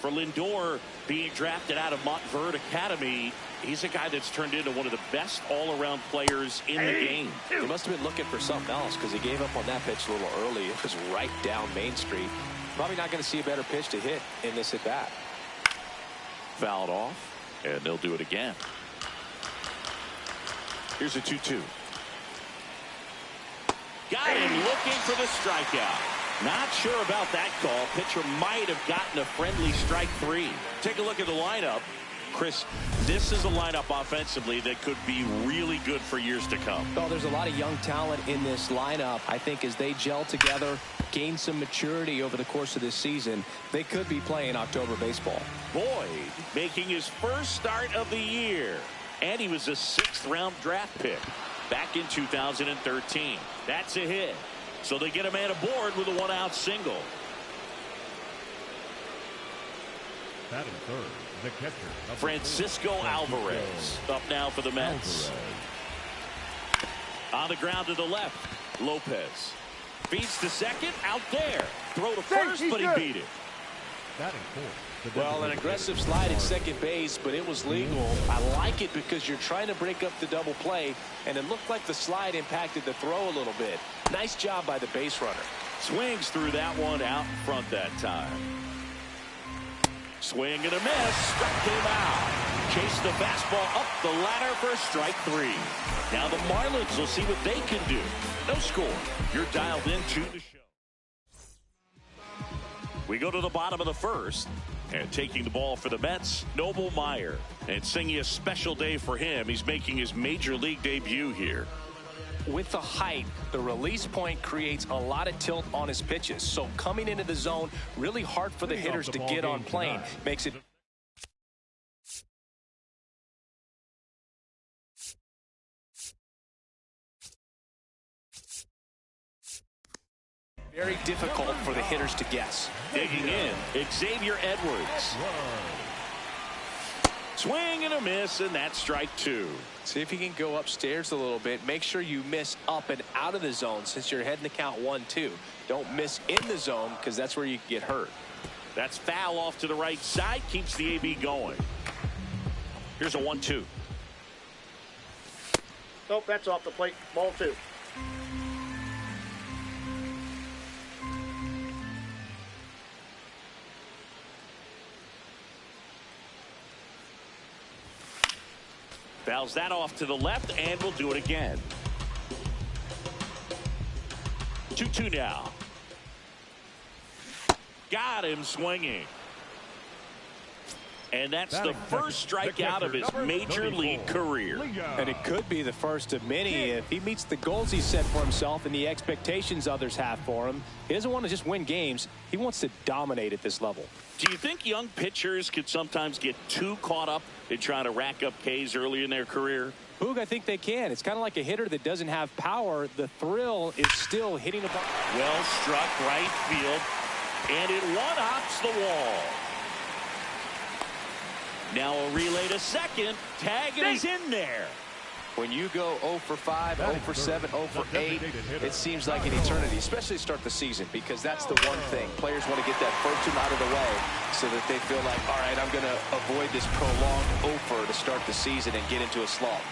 For Lindor, being drafted out of Montverde Academy, he's a guy that's turned into one of the best all-around players in the game. He must have been looking for something else because he gave up on that pitch a little early. It was right down Main Street. Probably not going to see a better pitch to hit in this at-bat. Fouled off, and they'll do it again. Here's a 2-2. Got him looking for the strikeout. Not sure about that call. Pitcher might have gotten a friendly strike 3. Take a look at the lineup. Chris, this is a lineup offensively that could be really good for years to come. Well, there's a lot of young talent in this lineup. I think as they gel together, gain some maturity over the course of this season, they could be playing October baseball. Boyd making his first start of the year. And he was a 6th-round draft pick back in 2013. That's a hit. So they get a man aboard with a 1-out single. Batting third, the catcher, Francisco Alvarez up now for the Mets. On the ground to the left, Lopez feeds to second, out there. Throw to first, but he beat it. Batting fourth. Well, an aggressive slide at second base, but it was legal. I like it because you're trying to break up the double play, and it looked like the slide impacted the throw a little bit. Nice job by the base runner. Swings through that one out in front that time. Swing and a miss. Struck him out. Chase the fastball up the ladder for strike 3. Now the Marlins will see what they can do. No score. You're dialed into the show. We go to the bottom of the first. And taking the ball for the Mets, Noble Meyer. And singing a special day for him. He's making his major league debut here. With the height, the release point creates a lot of tilt on his pitches. So coming into the zone, really hard for the hitters to get on plane. Makes it very difficult for the hitters to guess. Digging in, Xavier Edwards. Swing and a miss, and that's strike two. See if you can go upstairs a little bit. Make sure you miss up and out of the zone since you're heading to count 1-2. Don't miss in the zone because that's where you get hurt. That's foul off to the right side. Keeps the AB going. Here's a 1-2. Nope, that's off the plate. Ball two. Fouls that off to the left, and we'll do it again. 2-2 now. Got him swinging. And that's the first strikeout of his major league career. And it could be the first of many if he meets the goals he set for himself and the expectations others have for him. He doesn't want to just win games. He wants to dominate at this level. Do you think young pitchers could sometimes get too caught up in trying to rack up Ks early in their career? Boog, I think they can. It's kind of like a hitter that doesn't have power. The thrill is still hitting the ball. Well struck right field, and it one-hops the wall. Now a relay to second. Tag it is in there. When you go 0 for 5, 0 for 7, 0 for 8, it seems like an eternity, especially to start the season, because that's the one thing. Players want to get that first one out of the way so that they feel like, all right, I'm going to avoid this prolonged 0 to start the season and get into a slump.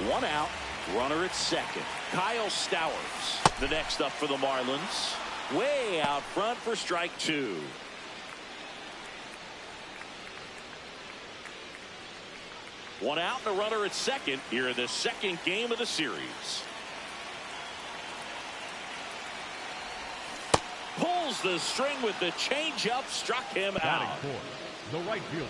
One out, runner at second. Kyle Stowers, the next up for the Marlins. Way out front for strike two. One out and a runner at second here in the second game of the series. Pulls the string with the changeup, struck him out. The right fielder,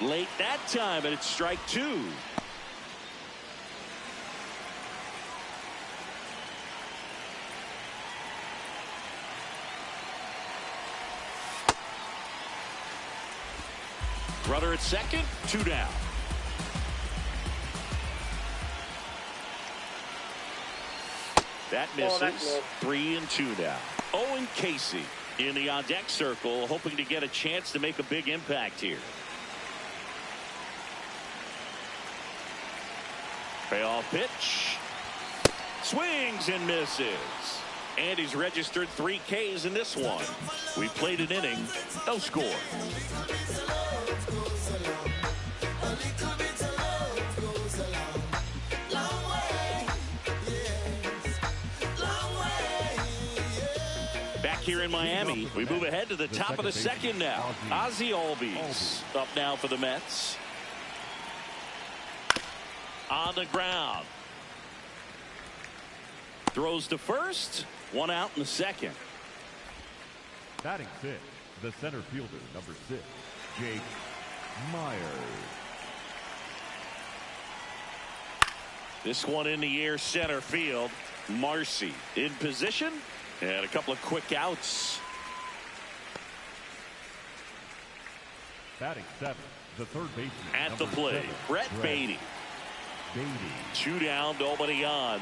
Late that time, and it's strike two. Runner at second, 2 down. That misses. 3-2 now. Owen Casey in the on-deck circle, hoping to get a chance to make a big impact here. Payoff pitch. Swings and misses. And he's registered 3 Ks in this one. We played an inning, no score. Back here in Miami, we move ahead to the top of the second now. Ozzie Albies up now for the Mets. On the ground. Throws to first. 1 out in the second. Batting 6, the center fielder, number 6, Jake Myers. This one in the air, center field. Marcy in position, and a couple of quick outs. Batting 7, the third baseman. At the plate, Brett Beatty. 2 down, nobody on.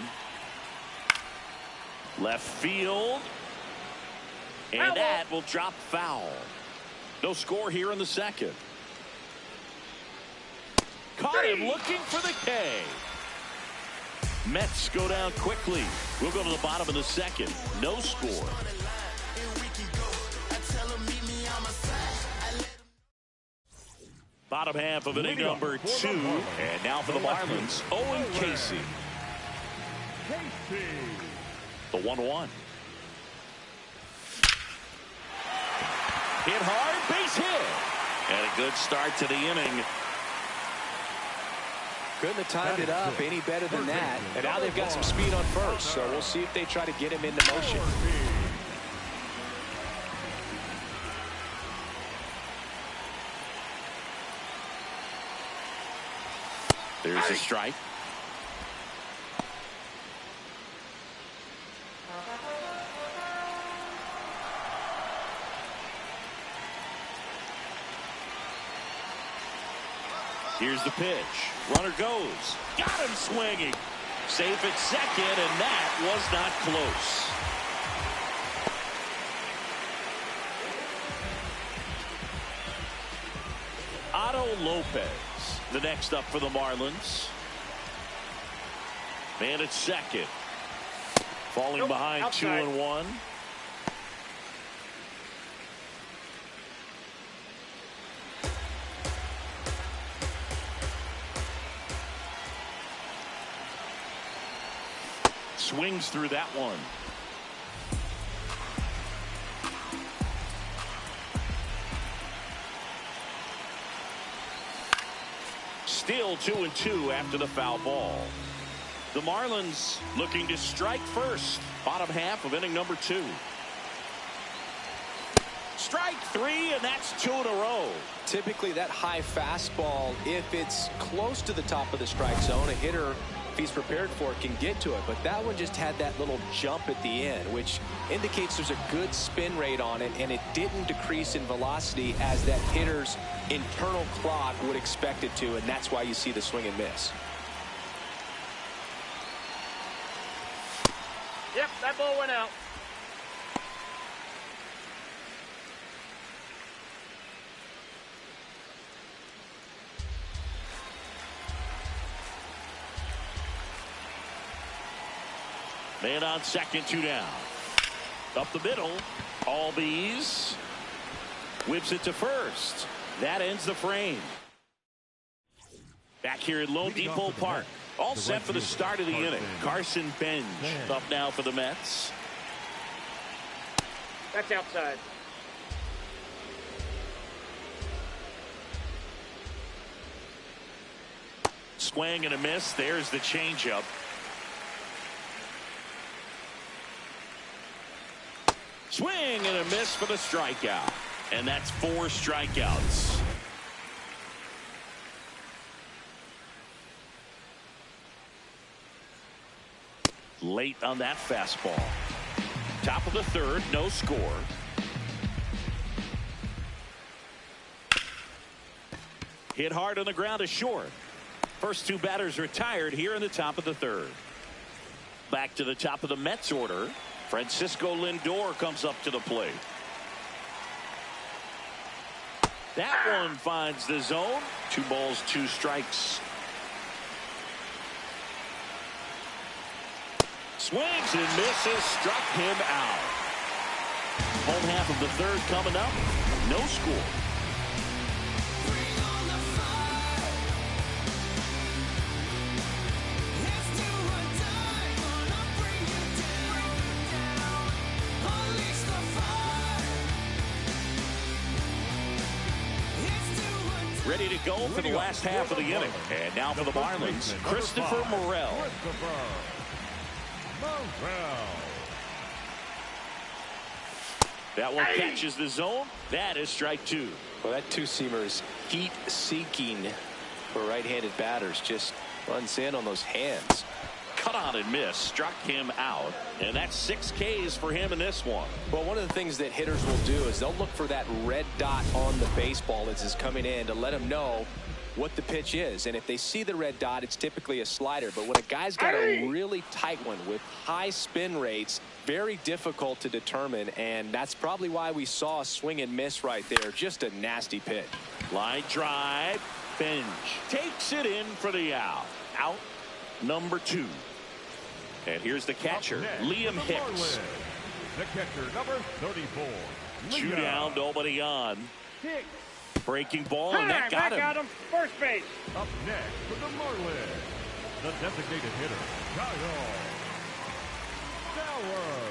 Left field. And that will drop foul. No score here in the second. Caught him looking for the K. Mets go down quickly. We'll go to the bottom of the second. No score. Bottom half of inning number 2. And now for the Marlins, Owen Casey. The 1-1. Hit hard, base hit. And a good start to the inning. Couldn't have timed it up any better than that. And now they've got some speed on first, so we'll see if they try to get him into motion. There's a strike. Here's the pitch. Runner goes. Got him swinging. Safe at second, and that was not close. Lopez, the next up for the Marlins. Man at second. Falling behind outside. 2-1. Swings through that one. Still 2-2 after the foul ball. The Marlins looking to strike first. Bottom half of inning number 2. Strike 3, and that's 2 in a row. Typically that high fastball, if it's close to the top of the strike zone, a hitter, if he's prepared for it, can get to it. But that one just had that little jump at the end, which indicates there's a good spin rate on it, and it didn't decrease in velocity as that hitter's internal clock would expect it to, and that's why you see the swing and miss. Yep, that ball went out. Man on second, 2 down. Up the middle. Albies whips it to first. That ends the frame. Back here at Lone Depot Park. All set for the start of the inning. Carson Bench up now for the Mets. That's outside. Swing and a miss. There's the changeup. Swing and a miss for the strikeout. And that's 4 strikeouts. Late on that fastball. Top of the third, no score. Hit hard on the ground is short. First 2 batters retired here in the top of the third. Back to the top of the Mets order. Francisco Lindor comes up to the plate. That one finds the zone. 2 balls, 2 strikes. Swings and misses. Struck him out. Home half of the third coming up. No score. Ready to go for the last half of the inning. And now for the Marlins, Christopher Morel. That one catches the zone. That is strike 2. Well, that 2-seamer is heat-seeking for right-handed batters. Just runs in on those hands. Cut on and miss. Struck him out. And that's 6 Ks for him in this one. Well, one of the things that hitters will do is they'll look for that red dot on the baseball as it's coming in to let them know what the pitch is. And if they see the red dot, it's typically a slider. But when a guy's got a really tight one with high spin rates, very difficult to determine. And that's probably why we saw a swing and miss right there. Just a nasty pitch. Line drive. Bench takes it in for the out. Out number 2. And here's the catcher, Liam Hicks. The catcher, number 34. 2 down, nobody on. Breaking ball, and that got him. Got him. First base. Up next for the Marlins, the designated hitter, Kyle Sauer.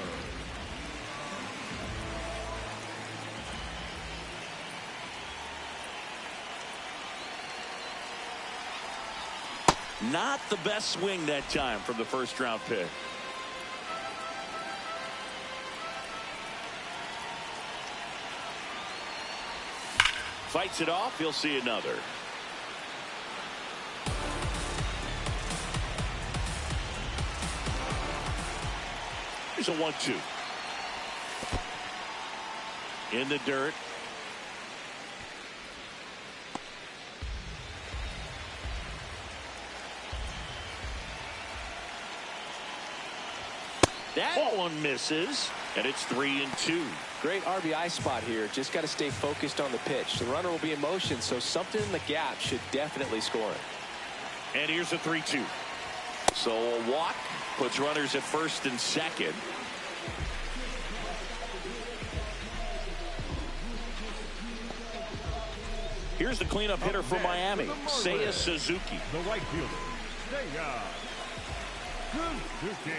Not the best swing that time from the first round pick. Fights it off. He'll see another. Here's a 1-2. In the dirt. That one misses. And it's 3-2. Great RBI spot here. Just got to stay focused on the pitch. The runner will be in motion, so something in the gap should definitely score it. And here's a 3-2. So a walk puts runners at first and second. Here's the cleanup hitter for Miami, Seiya Suzuki. The right fielder, Seiya Suzuki.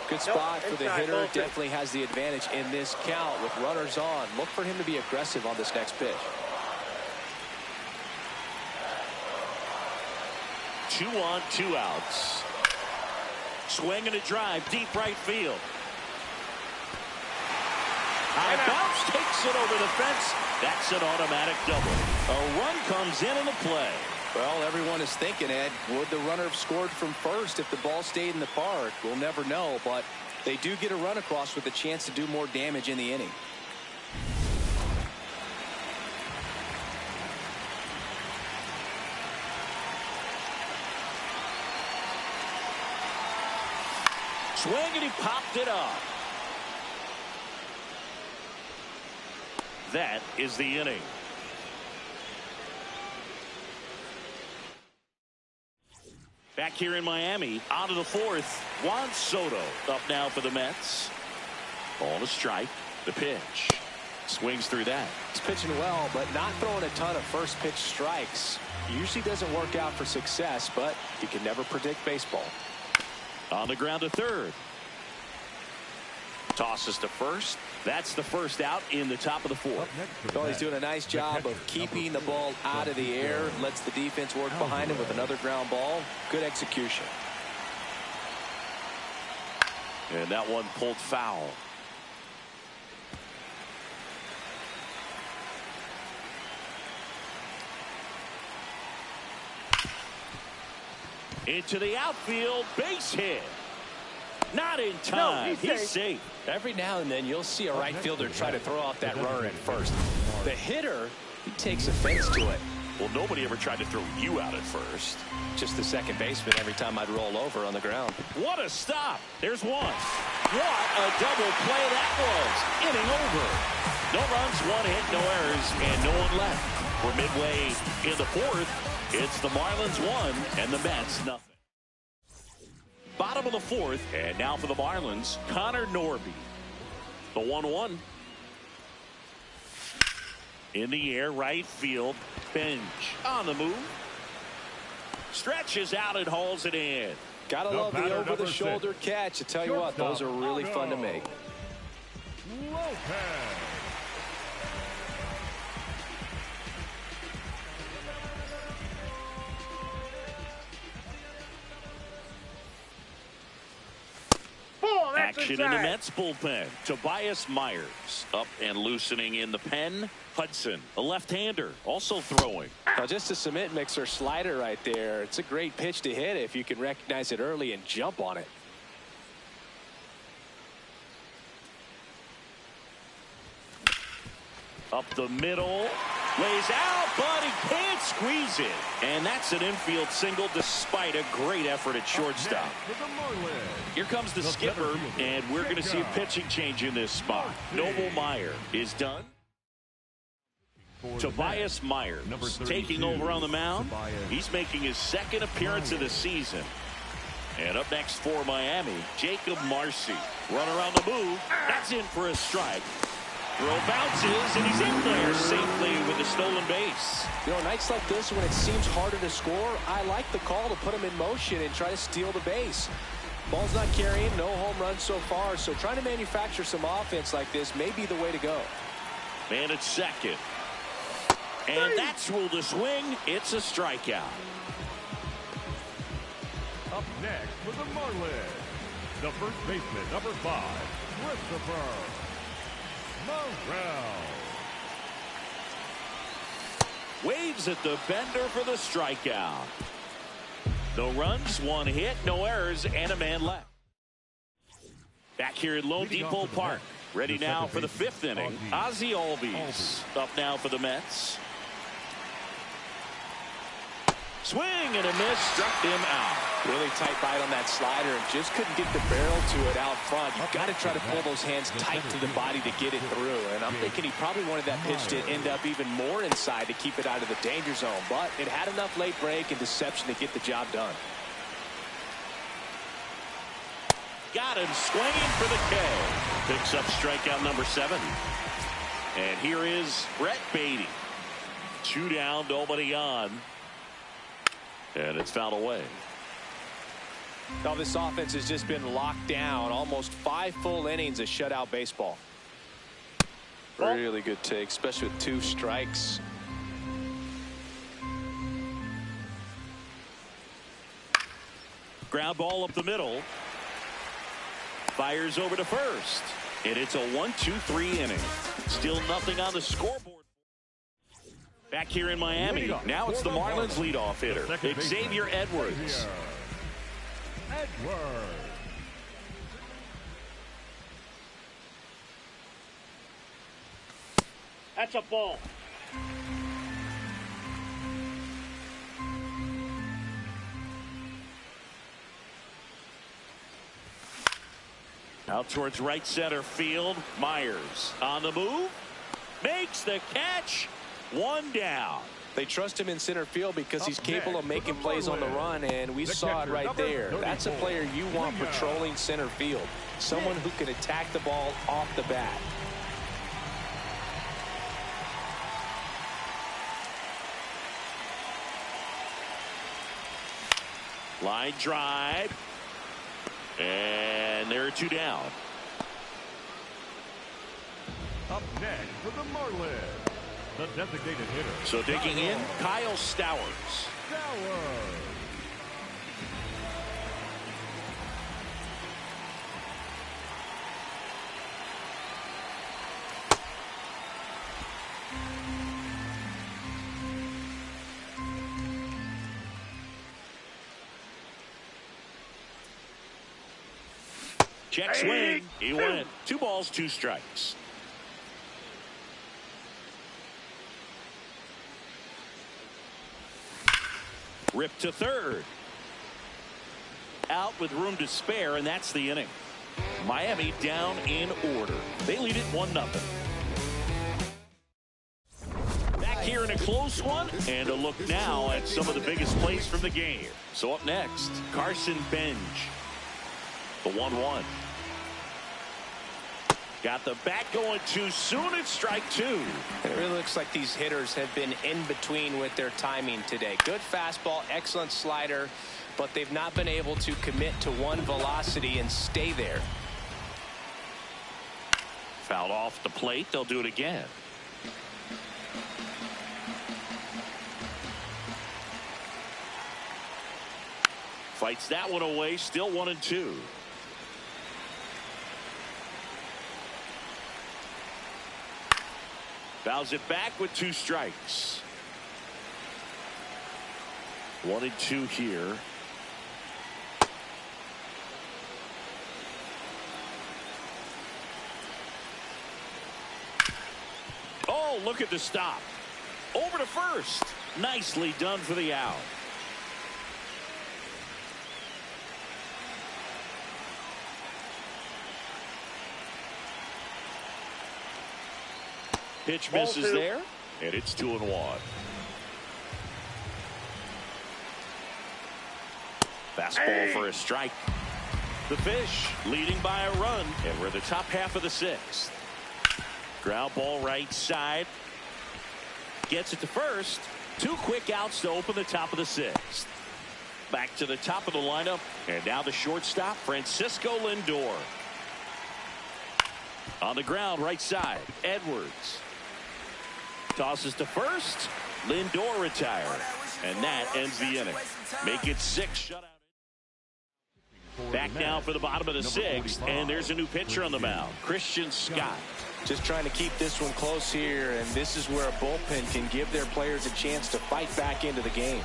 Good spot for the hitter. Definitely has the advantage in this count with runners on. Look for him to be aggressive on this next pitch. 2 on, 2 outs. Swing and a drive, deep right field. High bounce takes it over the fence. That's an automatic double. A run comes in the play. Well, everyone is thinking, Ed, would the runner have scored from first if the ball stayed in the park? We'll never know, but they do get a run across with a chance to do more damage in the inning. Swing and he popped it up. That is the inning. Back here in Miami, on to the fourth. Juan Soto up now for the Mets. Ball to strike. The pitch. Swings through that. He's pitching well, but not throwing a ton of first pitch strikes. Usually doesn't work out for success, but you can never predict baseball. On the ground to third. Tosses to first. That's the first out in the top of the fourth. Well, he's doing a nice job of keeping the ball out of the air. Lets the defense work behind him with another ground ball. Good execution. And that one pulled foul. Into the outfield, base hit. Not in time. No, he's safe. Every now and then you'll see a right fielder try to throw off that runner at first. The hitter, he takes offense to it. Well, nobody ever tried to throw you out at first. Just the second baseman every time I'd roll over on the ground. What a stop. There's one. What a double play that was. Inning over. No runs, 1 hit, no errors, and no one left. We're midway in the fourth. It's the Marlins 1 and the Mets nothing. Bottom of the fourth, and now for the Marlins, Connor Norby. The 1-1. In the air, right field. Bench on the move. Stretches out and hauls it in. Gotta love the over-the-shoulder catch. I tell you what, those are really fun to make. Lopez. Action in the Mets bullpen. Tobias Myers up and loosening in the pen. Hudson, a left-hander, also throwing. Now just a cement mixer slider right there. It's a great pitch to hit if you can recognize it early and jump on it. Up the middle. Lays out, but he can't squeeze it. And that's an infield single despite a great effort at shortstop. Here comes the skipper, and we're going to see a pitching change in this spot. Noble Meyer is done. Tobias Myers taking over on the mound. He's making his second appearance of the season. And up next for Miami, Jacob Marcy. Run around the move. That's in for a strike. Throw bounces, and he's in there safely with the stolen base. You know, nights like this when it seems harder to score, I like the call to put him in motion and try to steal the base. Ball's not carrying, no home runs so far, so trying to manufacture some offense like this may be the way to go. Man at second. And that's ruled a swing. It's a strikeout. Up next for the Marlins, the first baseman, number 5, Christopher Morel. Waves at the bender for the strikeout. No runs, 1 hit, no errors, and a man left. Back here at Lone Depot Park. Ready now for the 5th inning. Ozzie Albies up now for the Mets. Swing and a miss, struck him out. Really tight bite on that slider and just couldn't get the barrel to it out front. You've got to try to pull those hands tight to the body to get it through. And I'm thinking he probably wanted that pitch to end up even more inside to keep it out of the danger zone. But it had enough late break and deception to get the job done. Got him swinging for the K. Picks up strikeout number 7. And here is Brett Beatty. 2 down, nobody on. And it's fouled away. Now this offense has just been locked down. Almost 5 full innings of shutout baseball. Really good take, especially with 2 strikes. Ground ball up the middle. Fires over to first. And it's a 1-2-3 inning. Still nothing on the scoreboard. Back here in Miami. Now it's the Marlins leadoff hitter, Xavier Edwards. That's a ball. Out towards right center field. Myers on the move. Makes the catch. 1 down. They trust him in center field because he's capable of making plays on the run, and we saw it right there. That's a player you want patrolling center field. Someone who can attack the ball off the bat. Line drive. And there are 2 down. Up next for the Marlins, the designated hitter. So digging in, Kyle Stowers. Check swing. He went. 2 balls, 2 strikes. Rip to third. Out with room to spare, and that's the inning. Miami down in order. They lead it 1-0. Back here in a close one, and a look now at some of the biggest plays from the game. So up next, Carson Benj. The 1-1. Got the bat going too soon. It's strike 2. It really looks like these hitters have been in between with their timing today. Good fastball, excellent slider, but they've not been able to commit to one velocity and stay there. Fouled off the plate. They'll do it again. Fights that one away. Still 1-2. Fouls it back with 2 strikes. 1-2 here. Oh, look at the stop. Over to first. Nicely done for the out. Pitch misses there, and it's 2-1. Fastball for a strike. The Fish leading by a run, and we're in the top half of the 6th. Ground ball right side. Gets it to first. 2 quick outs to open the top of the 6th. Back to the top of the lineup, and now the shortstop, Francisco Lindor. On the ground right side, Edwards. Tosses to first. Lindor retired. And that ends the inning. Make it 6 shutout. Back now for the bottom of the 6th. And there's a new pitcher on the mound, Christian Scott. Just trying to keep this one close here. And this is where a bullpen can give their players a chance to fight back into the game.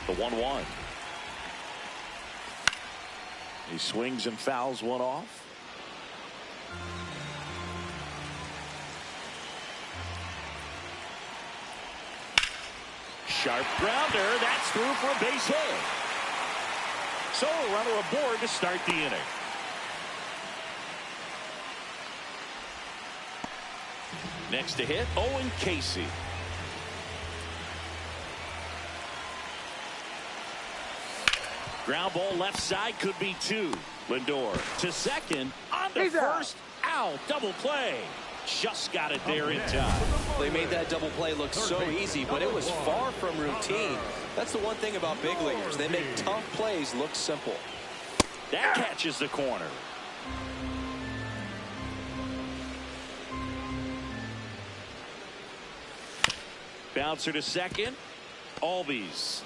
The 1-1. He swings and fouls one off. Sharp grounder. That's through for a base hit. So a runner aboard to start the inning. Next to hit, Owen Casey. Ground ball left side, could be two. Lindor to second, on to first, out, double play. Just got it there in time. They made that double play look so easy, but it was far from routine. That's the one thing about big leaguers. They make tough plays look simple. That catches the corner. Bouncer to second. Albies.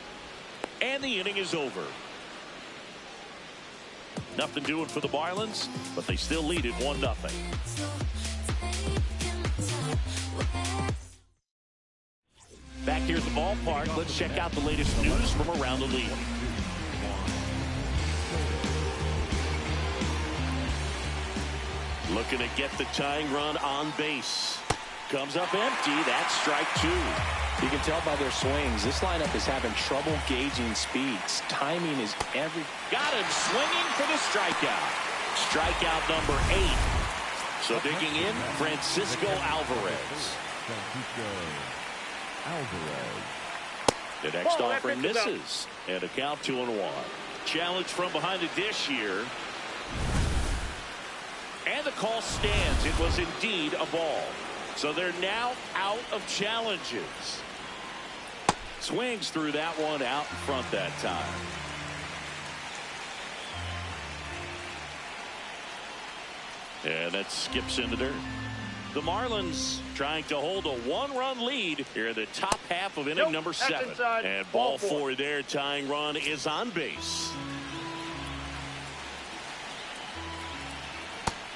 And the inning is over. Nothing doing for the Marlins, but they still lead it 1-0. Back here at the ballpark, let's check out the latest news from around the league. Looking to get the tying run on base. Comes up empty. That's strike two. You can tell by their swings, this lineup is having trouble gauging speeds. Timing is every. Got him swinging for the strikeout. Strikeout number 8. So digging in, Francisco Alvarez. The next offering misses. And a count 2-1. Challenge from behind the dish here. And the call stands. It was indeed a ball. So they're now out of challenges. Swings through that one out in front that time. And that skips into dirt. The Marlins trying to hold a 1-run lead here in the top half of inning number 7. And ball 4 there. Tying run is on base.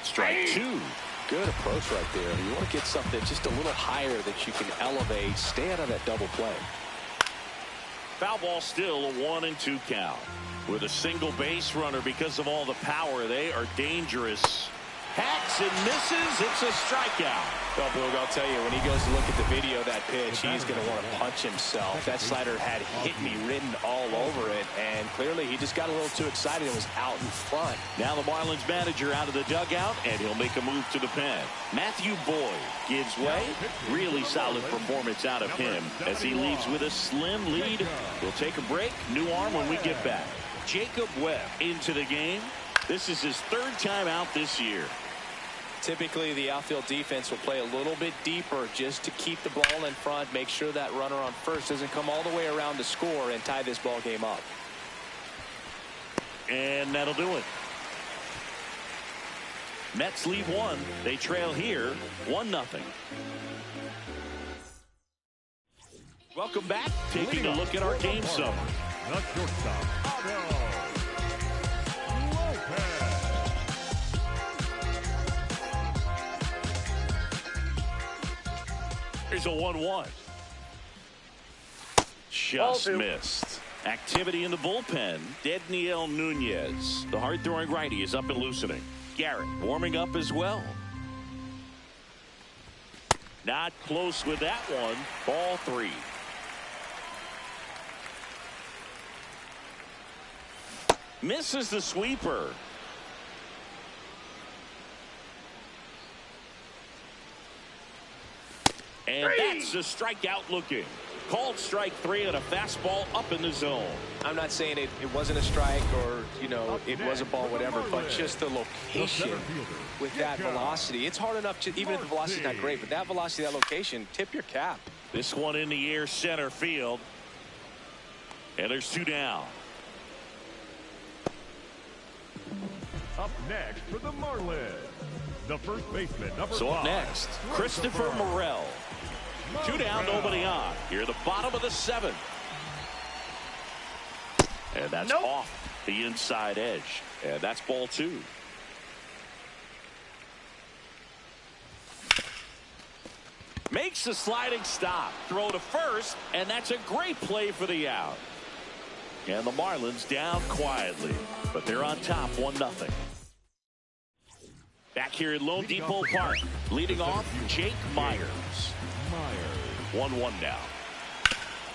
Strike 2. Good approach right there. You want to get something just a little higher that you can elevate. Stay out of that double play. Foul ball, still a 1-2 count. With a single base runner, because of all the power, they are dangerous. Hacks and misses. It's a strikeout. Well, Boog, I'll tell you, when he goes to look at the video of that pitch, he's going to want to punch himself. That slider had hit me written all over it, and clearly he just got a little too excited and was out in front. Now the Marlins manager out of the dugout, and he'll make a move to the pen. Matthew Boyd gives way. Really solid performance out of him as he leaves with a slim lead. We'll take a break. New arm when we get back. Jacob Webb into the game. This is his 3rd time out this year. Typically, the outfield defense will play a little bit deeper just to keep the ball in front, make sure that runner on first doesn't come all the way around to score and tie this ball game up. And that'll do it. Mets lead 1. They trail here 1-0. Welcome back. Taking a look at our game summary. The shortstop, Otto. Here's a 1-1. Just missed. Activity in the bullpen. Dedniel Nunez, the hard-throwing righty, is up and loosening. Garrett warming up as well. Not close with that one. Ball 3. Misses the sweeper. And that's a strikeout looking. Called strike 3 and a fastball up in the zone. I'm not saying it wasn't a strike or, you know, it was a ball, whatever, but just the location with that velocity. It's hard enough to, even if the velocity's not great, but that velocity, that location, tip your cap. This one in the air, center field. And there's 2 down. Up next for the Marlins, the first baseman, number 5. So up next, Christopher Morel. 2 down, nobody on. Here at the bottom of the 7th. And that's off the inside edge. And that's ball 2. Makes the sliding stop. Throw to first, and that's a great play for the out. And the Marlins down quietly, but they're on top 1-0. Back here at Lone Depot Park, leading off Jake Myers. 1-1 now.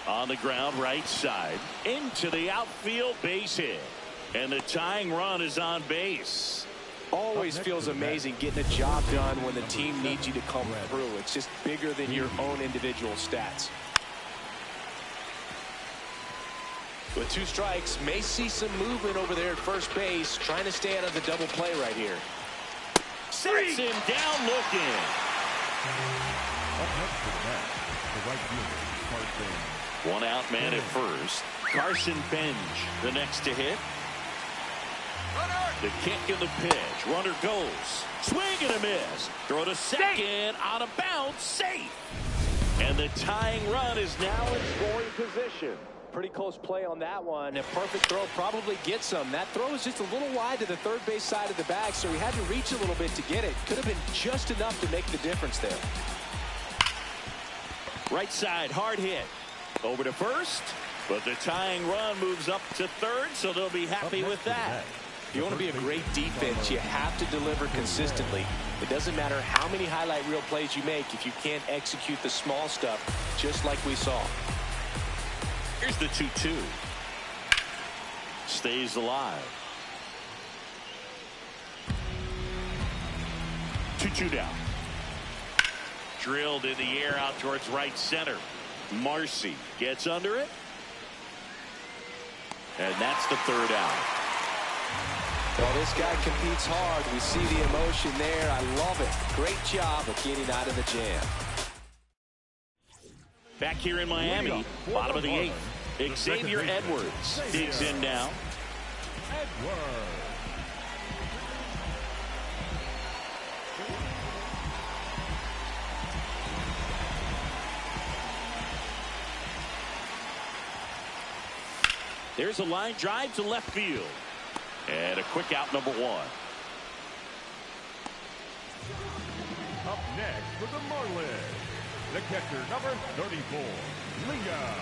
On the ground, right side, into the outfield, base hit. And the tying run is on base. Always feels amazing getting a job done when the team needs you to come through. It's just bigger than your own individual stats. With 2 strikes, may see some movement over there at first base, trying to stay out of the double play right here. Sets him down looking. Up next to the bat, the right fielder, Carson. 1 out man at first. Carson Benj, the next to hit. The kick and the pitch. Runner goes. Swing and a miss. Throw to second. Out of bounds. Safe. And the tying run is now in scoring position. Pretty close play on that one. A perfect throw probably gets him. That throw is just a little wide to the third base side of the bag, so he had to reach a little bit to get it. Could have been just enough to make the difference there. Right side, hard hit. Over to first, but the tying run moves up to third, so they'll be happy with that. If you want to be a great defense, you have to deliver consistently. It doesn't matter how many highlight reel plays you make if you can't execute the small stuff, just like we saw. Here's the 2-2. Stays alive. 2-2 down. Drilled in the air out towards right center. Marcy gets under it. And that's the 3rd out. Well, this guy competes hard. We see the emotion there. I love it. Great job of getting out of the jam. Back here in Miami, bottom of the 8th. Xavier Edwards digs in now. Edwards. There's a line drive to left field. And a quick out, number 1. Up next for the Marlins, the catcher, number 34, Liga.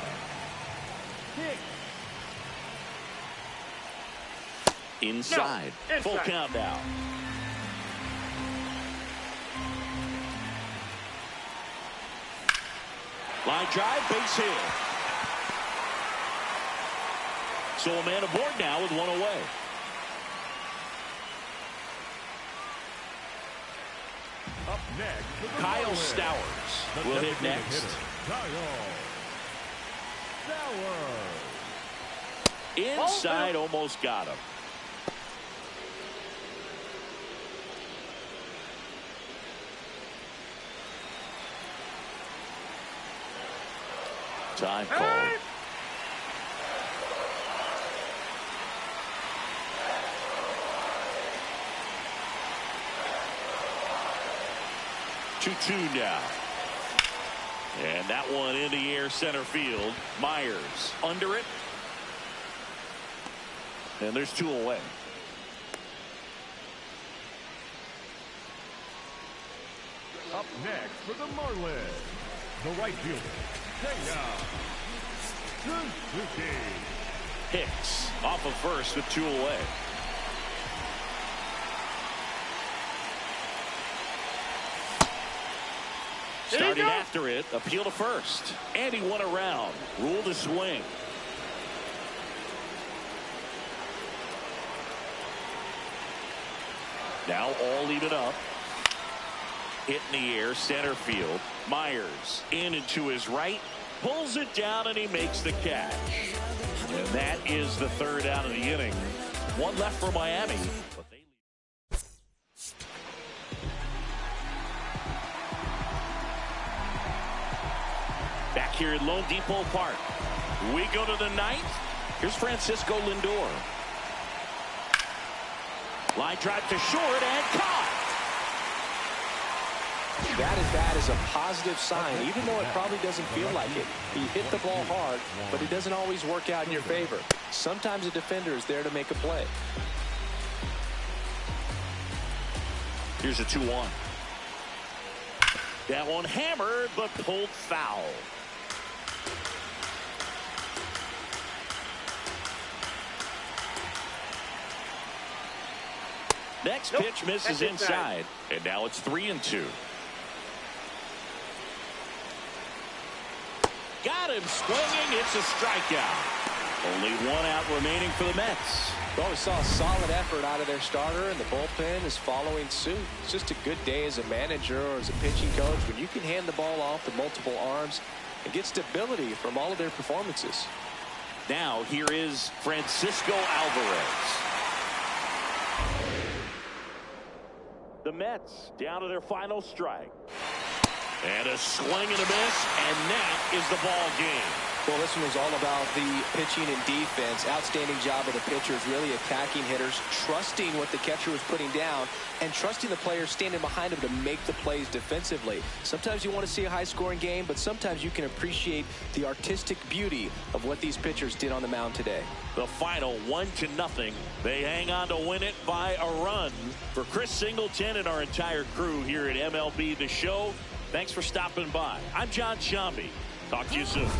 Hicks. Inside. No, Full inside. count now. Line drive, base hit. So a man aboard now with 1 away. Up next for the Kyle Marlins, Stowers the will hit designated next. hitter, Kyle Stowers. Inside, almost got him. Time called. 2-2 now. And that one in the air center field. Myers under it. And there's 2 away. Up next for the Marlins, the right fielder, Suzuki. Hicks off of first with 2 away. Starting after it, appeal to first. And he went around. Rule to swing. Now all even up. Hit in the air, center field. Myers in and to his right. Pulls it down and he makes the catch. And that is the 3rd out of the inning. 1 left for Miami. But they back here at Lone Depot Park. We go to the 9th. Here's Francisco Lindor. Line drive to short and caught. That at bat is a positive sign, even though it probably doesn't feel like it. He hit the ball hard, but it doesn't always work out in your favor. Sometimes a defender is there to make a play. Here's a 2-1. That one hammered, but pulled foul. Next pitch misses inside. And now it's 3-2. Got him swinging. It's a strikeout. Only one out remaining for the Mets. Well, we saw a solid effort out of their starter, and the bullpen is following suit. It's just a good day as a manager or as a pitching coach when you can hand the ball off to multiple arms and get stability from all of their performances. Now here is Francisco Alvarez. The Mets down to their final strike. And a swing and a miss, and that is the ball game. Well, this one was all about the pitching and defense. Outstanding job of the pitchers, really attacking hitters, trusting what the catcher was putting down, and trusting the players standing behind him to make the plays defensively. Sometimes you want to see a high-scoring game, but sometimes you can appreciate the artistic beauty of what these pitchers did on the mound today. The final 1-0. They hang on to win it by a run. For Chris Singleton and our entire crew here at MLB The Show, thanks for stopping by. I'm John Shambi. Talk to you soon.